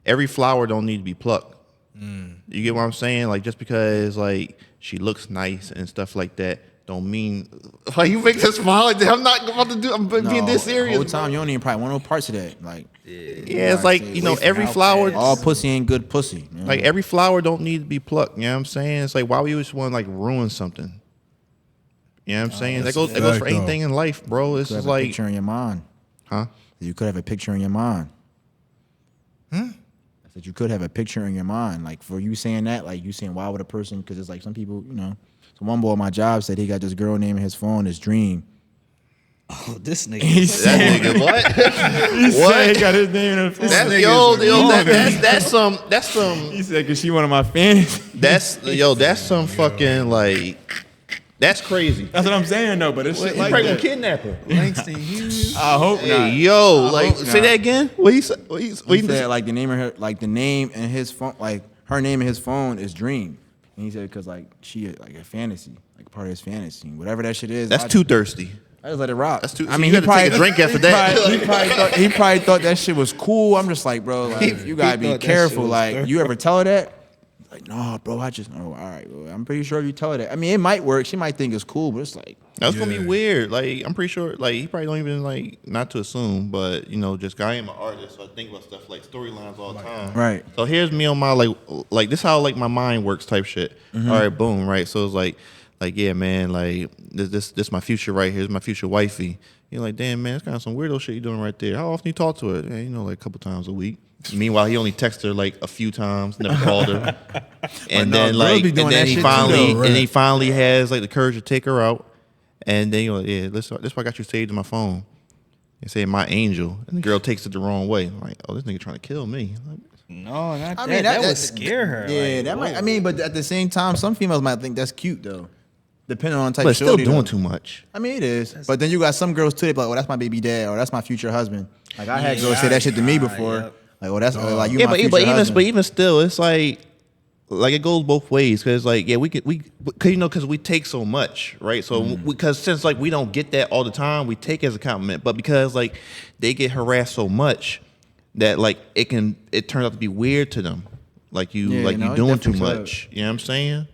every flower don't need to be plucked. You get what I'm saying? Like, just because like she looks nice and stuff like that don't mean like you make this smile like that. I'm not about to do. I'm being this serious. The whole time you don't even probably want no parts of that. Like, yeah, it's like, you know, every flower. all pussy ain't good pussy. You know? Like every flower don't need to be plucked. You know what I'm saying? It's like, why would you just want to like ruin something? You know what I'm saying? That goes for anything in life, bro. It's you could just have a like, picture in your mind. huh? You could have a picture in your mind. I said you could have a picture in your mind. Like, for you saying that, like you saying, why would a person? Because it's like some people, you know. So one boy at my job said he got this girl name in his phone, his Dream. Oh, this nigga. That nigga, what? Said he got his name in his phone. That's some. He said, because she one of my fans. That's some fucking like. That's crazy. That's what I'm saying, though. But it's shit like probably that. gonna kidnap her. Langston Hughes. I hope not. Hey, yo, I like, hope say not. that again. What he said? He said like the name of her, like the name in his phone, like her name in his phone is Dream. And he said because like she like a fantasy, like part of his fantasy, whatever that shit is. That's too thirsty. I just let it rock. That's too. I mean, you he gotta probably take a drink after that. he probably thought that shit was cool. I'm just like, bro, like, you gotta be thought that careful. shit was Like, thirsty. you ever tell her that? Like, no, bro, I just know. All right, bro, I'm pretty sure you tell her that. I mean, it might work. She might think it's cool, but it's like, That's gonna be weird. Like, I'm pretty sure. Like, he probably don't even like, not to assume, but you know, just I am an artist, so I think about stuff like storylines all the time. right. So here's me on my like this how like my mind works type shit. All right, boom, right. So it's like yeah, man, like this my future right here. This my future wifey. You're like, damn, man, it's kind of some weirdo shit you doing right there. How often you talk to her? Yeah, you know, like a couple times a week. Meanwhile, he only texted her like a few times, never called her. And no, then girls like, be doing and then that he shit too, finally, though. and he finally has like the courage to take her out. And then you're like, yeah, this why I got you saved in my phone. And say my angel, and the girl takes it the wrong way. I'm like, oh, this nigga trying to kill me. Like, No, not I that. mean, that would scare her. Yeah, like, that might. whoa. I mean, but at the same time, some females might think that's cute though, depending on the type but of it's still shorty, doing though. too much. I mean, it is. But then you got some girls too. They be like, "Oh, that's my baby dad," or "That's my future husband." Like I had girls say that shit to me before. Yep. Like, "Oh, that's like you Yeah, my but future husband." but even still, it's like it goes both ways, because like, yeah, cause, you know, because we take so much, right? So because since like we don't get that all the time, we take it as a compliment. But because like they get harassed so much that like it turns out to be weird to them. Like you Yeah, like no, you it doing too definitely much. You know what I'm saying?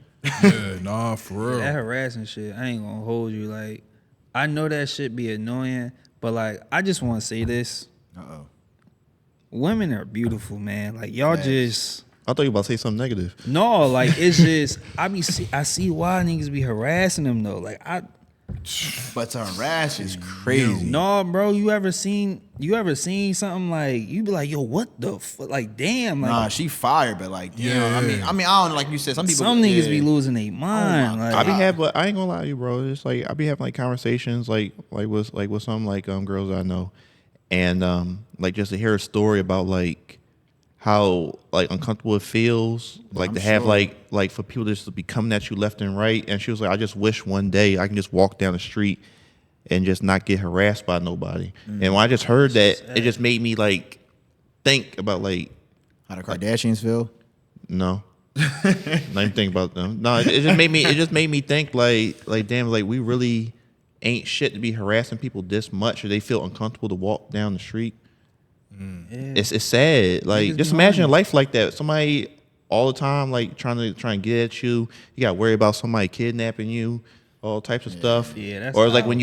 Yeah, nah, for real. That harassing shit, I ain't gonna hold you. Like, I know that shit be annoying, but like, I just want to say this: women are beautiful, man. Like, y'all just I thought you were about to say something negative. no, like it's just I see why niggas be harassing them though. Like But to harass is crazy. no, bro, you ever seen something like you be like, yo, what the fuck? Like, damn, like Nah, she fired, but like, you know, I mean, I don't know, like you said, some people, some niggas yeah. be losing their mind. my like, But I ain't gonna lie to you, bro. It's like I be having like conversations like with some like girls I know, and like just to hear a story about like how like uncomfortable it feels, like I'm to have sure. like for people just to be coming at you left and right. And she was like, I just wish one day I can just walk down the street and just not get harassed by nobody. And when I just heard that, it just made me like think about like, How the Kardashians feel? no. Not even think about them. No, it just made me think like damn, like we really ain't shit to be harassing people this much, or they feel uncomfortable to walk down the street. yeah. It's sad. Like, Niggas just be imagine a horny. life like that. Somebody all the time like trying to get at you. You got to worry about somebody kidnapping you. all types of stuff. Yeah, that's or it's like out. when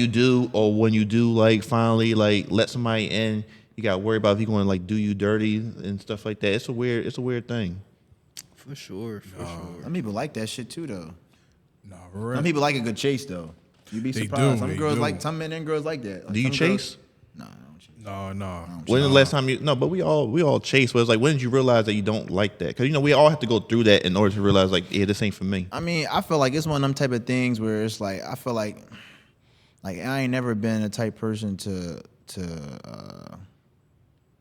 you do like finally like let somebody in, you got to worry about if he's going to like do you dirty and stuff like that. It's a weird thing. For sure. Some people like that shit too, though. Nah, for Some real. people like a good chase, though. You'd be They surprised. do. Some men and girls like that. Like, Do you some girls- chase? No, I don't chase. No. When the last time you? No, but we all chase. But it's like, when did you realize that you don't like that? Because we all have to go through that in order to realize like, yeah, this ain't for me. I mean, I feel like it's one of them type of things where it's like I feel like I ain't never been a type person to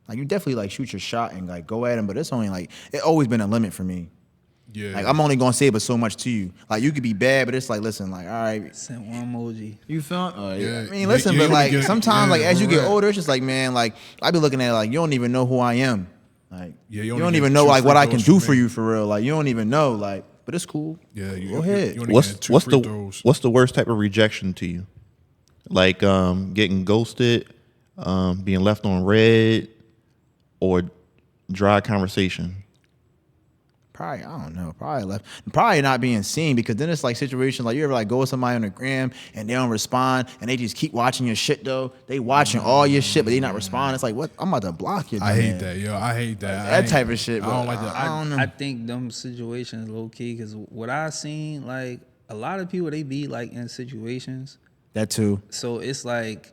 like you definitely like shoot your shot and like go at him, but it's only like it always been a limit for me. Yeah. Like I'm only gonna say but so much to you. Like you could be bad, but it's like listen, like all right, Sent one emoji. you feel? Yeah. I mean, listen, You but gonna like get- sometimes, yeah, like as you get right. older, it's just like man, like I be looking at it like you don't even know who I am. Like Yeah, you only don't get even know two like free what I can throws do from for me. you for real. Like you don't even know. Like, but it's cool. Yeah, Go ahead. You only What's getting two what's free the throws. what's the worst type of rejection to you? Like getting ghosted, being left on red, or dry conversation. Probably, I don't know. Probably not being seen because then it's like situations like you ever like go with somebody on the gram and they don't respond and they just keep watching your shit though. They watching all your shit but they not responding. It's like what? I'm about to block you. I hate man. that, yo. I hate that. That type of shit. I don't but like that. I don't know. I think them situations low key because what I seen like a lot of people they be like in situations. That too. So it's like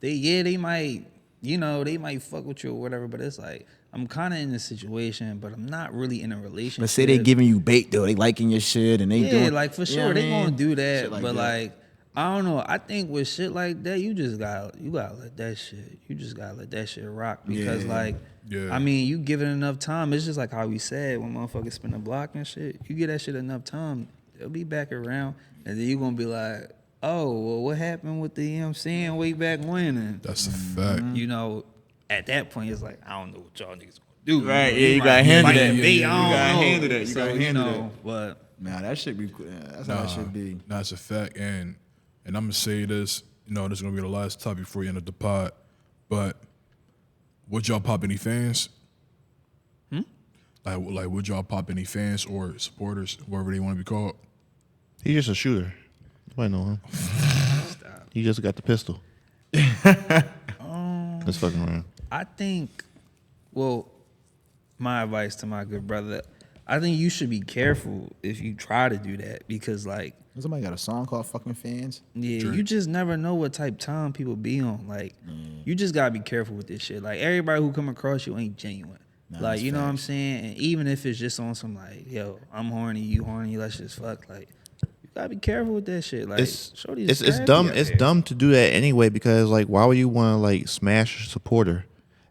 they might they might fuck with you or whatever, but it's like I'm kind of in a situation, but I'm not really in a relationship. But say they giving you bait though. They liking your shit and they doing. like for you know sure what they I mean? gonna do that, Shit like but that. like I don't know. I think with shit like that, you gotta let that shit. You just gotta let that shit rock because Yeah. like Yeah. I mean, you give it enough time. It's just like how we said when motherfuckers spin a block and shit. You give that shit enough time, they'll be back around, and then you gonna be like, oh, well, what happened with the you know what I'm saying way back when? And That's a fact. at that point, it's like I don't know what y'all niggas gonna do. Right, You yeah, you might gotta be handle fighting that. bait, Yeah, I you don't gotta know. handle that. You So, gotta handle that. But Nah, that should be. That's how it should be. That's a fact. And I'm gonna say this. This is gonna be the last topic before you end the pod. But would y'all pop any fans? Like would y'all pop any fans or supporters, whatever they want to be called? He's just a shooter. Nobody know him. He just got the pistol. Let's fucking around. I think, well, my advice to my good brother, I think you should be careful if you try to do that because, like, Somebody got a song called "Fucking Fans." yeah, Drake. you just never know what type time people be on. Like, you just gotta be careful with this shit. Like, everybody who come across you ain't genuine. Nah, Like, that's you know what I'm facts. saying? And even if it's just on some like, yo, I'm horny, you horny, let's just fuck. Like, you gotta be careful with that shit. Like, shorty is It's scrappy dumb. out It's here. dumb to do that anyway because like why would you want to like smash a supporter?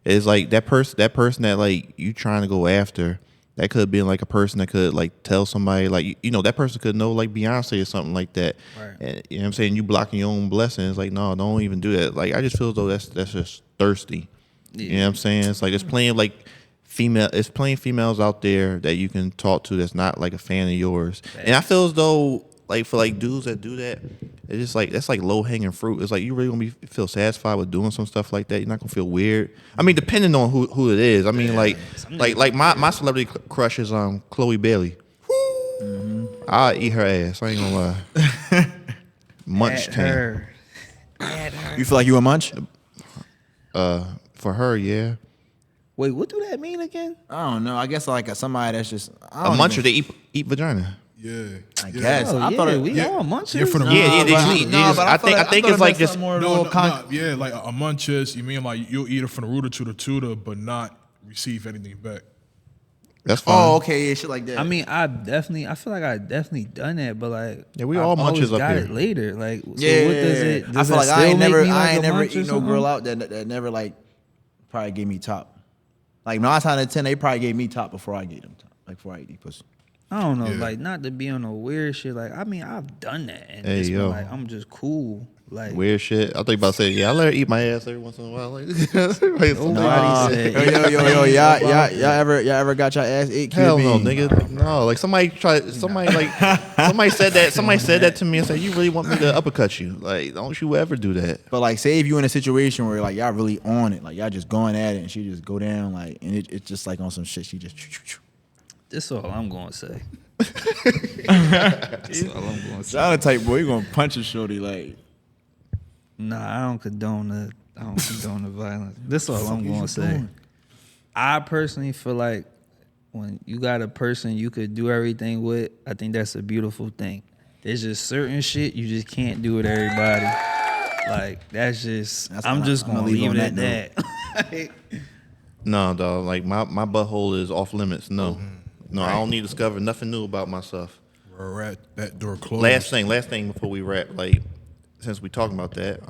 It's like that person that like you trying to go after. That could be like a person that could like tell somebody like that person could know like Beyonce or something like that. Right. And, you know what I'm saying? You blocking your own blessings. Like no, don't even do that. Like I just feel as though that's just thirsty. You know what I'm saying? It's like it's plenty females out there that you can talk to that's not like a fan of yours. And I feel as though like for like dudes that do that, it's just like that's like low hanging fruit. It's like you really gonna feel satisfied with doing some stuff like that. You're not gonna feel weird. I mean, depending on who it is. I mean, like my celebrity crush is Chloe Bailey. I'll eat her ass. I ain't gonna lie. Munch At tank. her. You feel like you a munch? For her, yeah. Wait, what do that mean again? I don't know. I guess like somebody that's just A muncher, they eat vagina. Yeah. I Yeah. guess. Oh, I yeah, thought we all munchers. Yeah, for the Yeah, they but- just eat. no, but I think it's like just more No, little yeah, like a munches. You mean like you'll eat it from the rooter to the tutor, but not receive anything back. that's fine. Oh, okay, yeah, shit like that. I mean, I feel like I definitely done that, but like, Yeah, we I've all munches always up got here. it later. Like, so yeah, what does it? I Does feel it like I still ain't make never, me like a never munch or eat no girl something? out that never like probably gave me top. Like 9 times out of 10, they probably gave me top before I gave them top. Like before I eat pussy. I don't know, Yeah. like not to be on no weird shit. Like, I mean, I've done that, and Hey, it's been yo. like I'm just cool. Like, Weird shit. I think about saying, yeah, I let her eat my ass every once in a while. Like, Nobody said- Yo, y'all ever got your ass ate? hell no, QB? nigga. No, like somebody said that to me and said, you really want me to uppercut you? Like, don't you ever do that. But like, say if you in a situation where like y'all really on it, like y'all just going at it, and she just go down like, and it's just like on some shit. She just. That's all I'm gonna say. That's all I'm gonna say. Y'all the type boy, you gonna punch a shorty like. Nah, I don't condone the violence. That's all I'm gonna say. I personally feel like when you got a person you could do everything with, I think that's a beautiful thing. There's just certain shit you just can't do with everybody. Like I'm just gonna leave it at that. No, dog. Like my butthole is off limits. No, no, I don't need to discover nothing new about myself. We're at that door closed. Last thing before we wrap. Like, since we talking about that,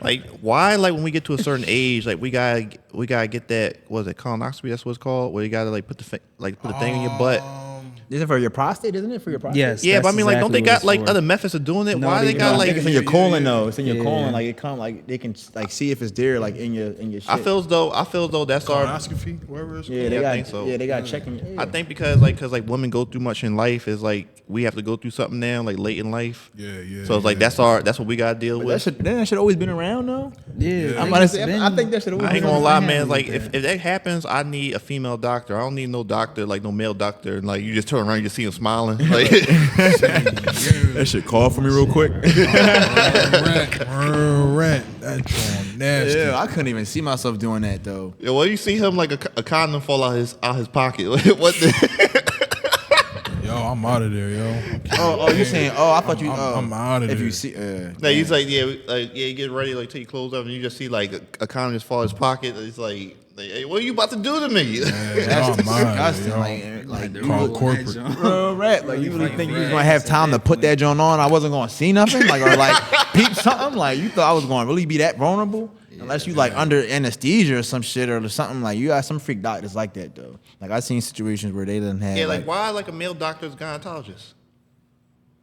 like why? Like when we get to a certain age, like we gotta get that. What is it, colonoscopy? That's what it's called. Where you gotta like put the thing in your butt. Isn't it for your prostate? Isn't it for your prostate? Yes. Yeah, but I mean, like, don't they got like for. other methods of doing it? No, Why they they got don't. like? It's in your colon though. It's in your Yeah. colon. Like it come like they can like see if it's there like in your shit. I feel as though that's our. Colonoscopy, whatever it's called. Yeah, they I got. think so. Yeah, they got checking. Yeah. I think because women go through much in life is like we have to go through something now like late in life. Yeah. So it's like that's what we gotta deal with. That should always been around though. Yeah, I'm about to say. I think that should always. I ain't been gonna lie, around. man. Like if that happens, I need a female doctor. I don't need no doctor, like no male doctor. And like you just turn around, you just see him smiling. Like That shit call for me real quick. Rat. That's on nasty. Yeah, I couldn't even see myself doing that though. yo, well, you see him like a condom fall out his pocket. What the? Yo, I'm out of there, yo. Oh, you saying? Oh, I thought you. I'm outta If there. you see, No, he's like, you get ready, like take your clothes off, and you just see like a condom just fall out his pocket. It's like, hey, what are you about to do to me? that's disgusting. Like Call corporate. real rat. Like you really think you was gonna have time to put that joint on? I wasn't gonna see nothing, like or like peep something. Like you thought I was gonna really be that vulnerable? Unless you like under anesthesia or some shit or something. Like you got some freak doctors like that though. Like I seen situations where they didn't have. Yeah, like why like a male doctor's gynecologist?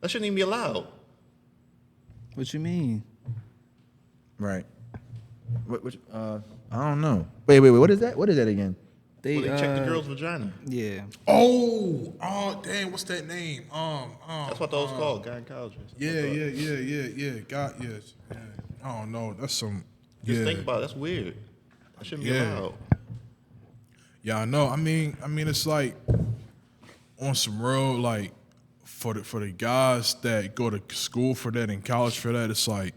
That shouldn't even be allowed. What you mean? Right. I don't know. Wait. What is that? What is that again? Well, they check the girl's vagina. Yeah. Oh, dang, what's that name? That's what those called, gynecologist. Yeah. Got yes. Yeah. I don't know. That's some. Just Yeah. think about it. That's weird. That shouldn't be Yeah. allowed. Yeah, I know. I mean, it's like on some real like for the guys that go to school for that and college for that. It's like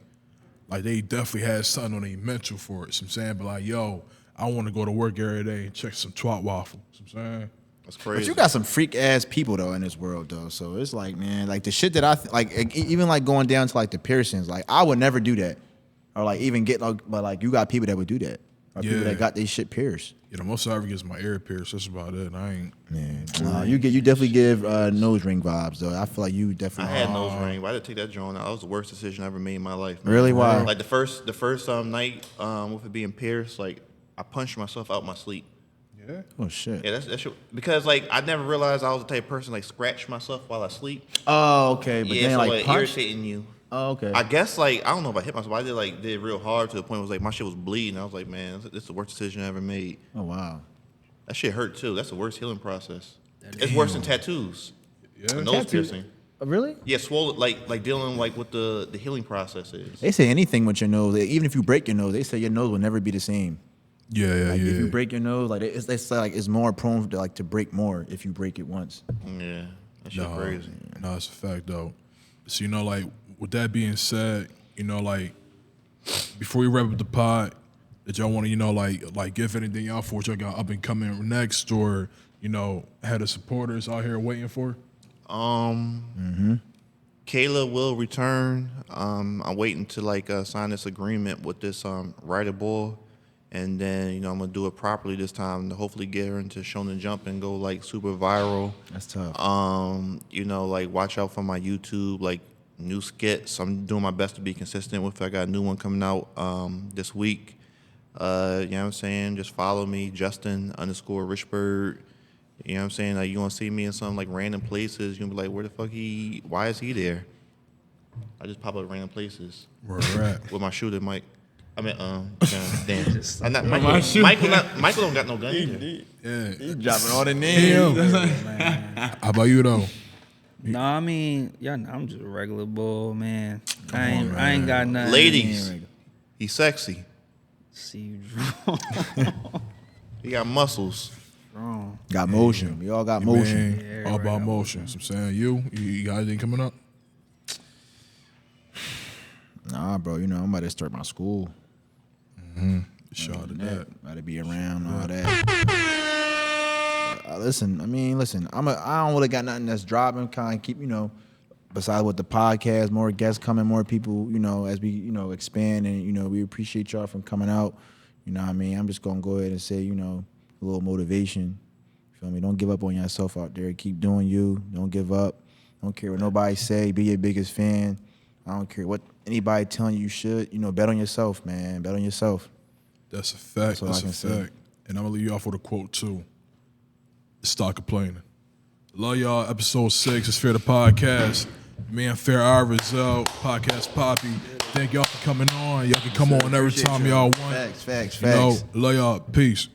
they definitely had something on their mental for it. So I'm saying, but like, yo, I want to go to work every day and check some twat waffle. So I'm saying. That's crazy. But you got some freak ass people though in this world though. So it's like, man, like the shit that like even like going down to like the piercings. Like I would never do that, or like even get like, but like you got people that would do that, or people Yeah. that got their shit pierced. You know, most I ever get is my ear pierced. That's about it. I ain't. Yeah, you definitely give nose ring vibes though. I feel like you I definitely. had nose ring, but I didn't take that joint out. That was the worst decision I ever made in my life. Man. Really? Why? Like the first night with it being pierced, like I punched myself out my sleep. Yeah. Oh shit. Yeah, that's because like I never realized I was the type of person like scratch myself while I sleep. Oh okay, but Yeah, then so like like punch. irritating you. Oh okay. I guess like I don't know if I hit myself. I did real hard to the point where it was like my shit was bleeding. I was like, man, this is the worst decision I ever made. Oh wow. That shit hurt too. That's the worst healing process. It's worse than tattoos. Yeah. A nose Tattoo- piercing. Really? Yeah, swollen like dealing like what the healing process is. They say anything with your nose, even if you break your nose, they say your nose will never be the same. Yeah. Like if you break your nose, like it's like it's more prone to break more if you break it once. Yeah, that shit crazy. No, it's a fact though. So you know, like with that being said, you know, like before we wrap up the pod, did y'all want to, you know, like give anything y'all for what y'all got up and coming next, or you know, had the supporters out here waiting for? Kayla will return. I'm waiting to like sign this agreement with this writer boy, and then you know I'm gonna do it properly this time to hopefully get her into Shonen Jump and go like super viral. That's tough. You know, like watch out for my YouTube, like new skits. I'm doing my best to be consistent with it. I got a new one coming out this week. You know what I'm saying? Just follow me, Justin_Richburg. You know what I'm saying? Like you gonna see me in some like random places. You're gonna be like, where the fuck why is he there? I just pop up at random places Where we're at. with my shooter Mike. I mean, damn. I'm not, Michael don't got no gun either. Yeah. Dropping all the names. How about you though? No, I mean, I'm just a regular bull, man. I ain't got nothing. Ladies, he's sexy. See you. He got muscles. Strong. Got motion. We all got motion. Man, all about motion. So I'm saying, you got anything coming up? Nah, bro. You know, I'm about to start my school. Shot at that. About to be around all that. Listen. I don't really got nothing that's dropping. Kind of keep, you know. Besides with the podcast, more guests coming, more people, you know, as we, you know, expand, and, you know, we appreciate y'all from coming out. You know what I mean? I'm just going to go ahead and say, you know, a little motivation. You feel me? Don't give up on yourself out there. Keep doing you. Don't give up. Don't care what nobody say. Be your biggest fan. I don't care what anybody telling you should. You know, bet on yourself, man. Bet on yourself. That's a fact. That's a fact. Say. And I'm going to leave you off with a quote, too. Stop complaining. Love y'all. Episode 6 is Fear the Podcast. Me and FEARIRA Podcast Poppy. Thank y'all for coming on. Y'all can come on every time y'all want. Facts. You know, love y'all. Peace.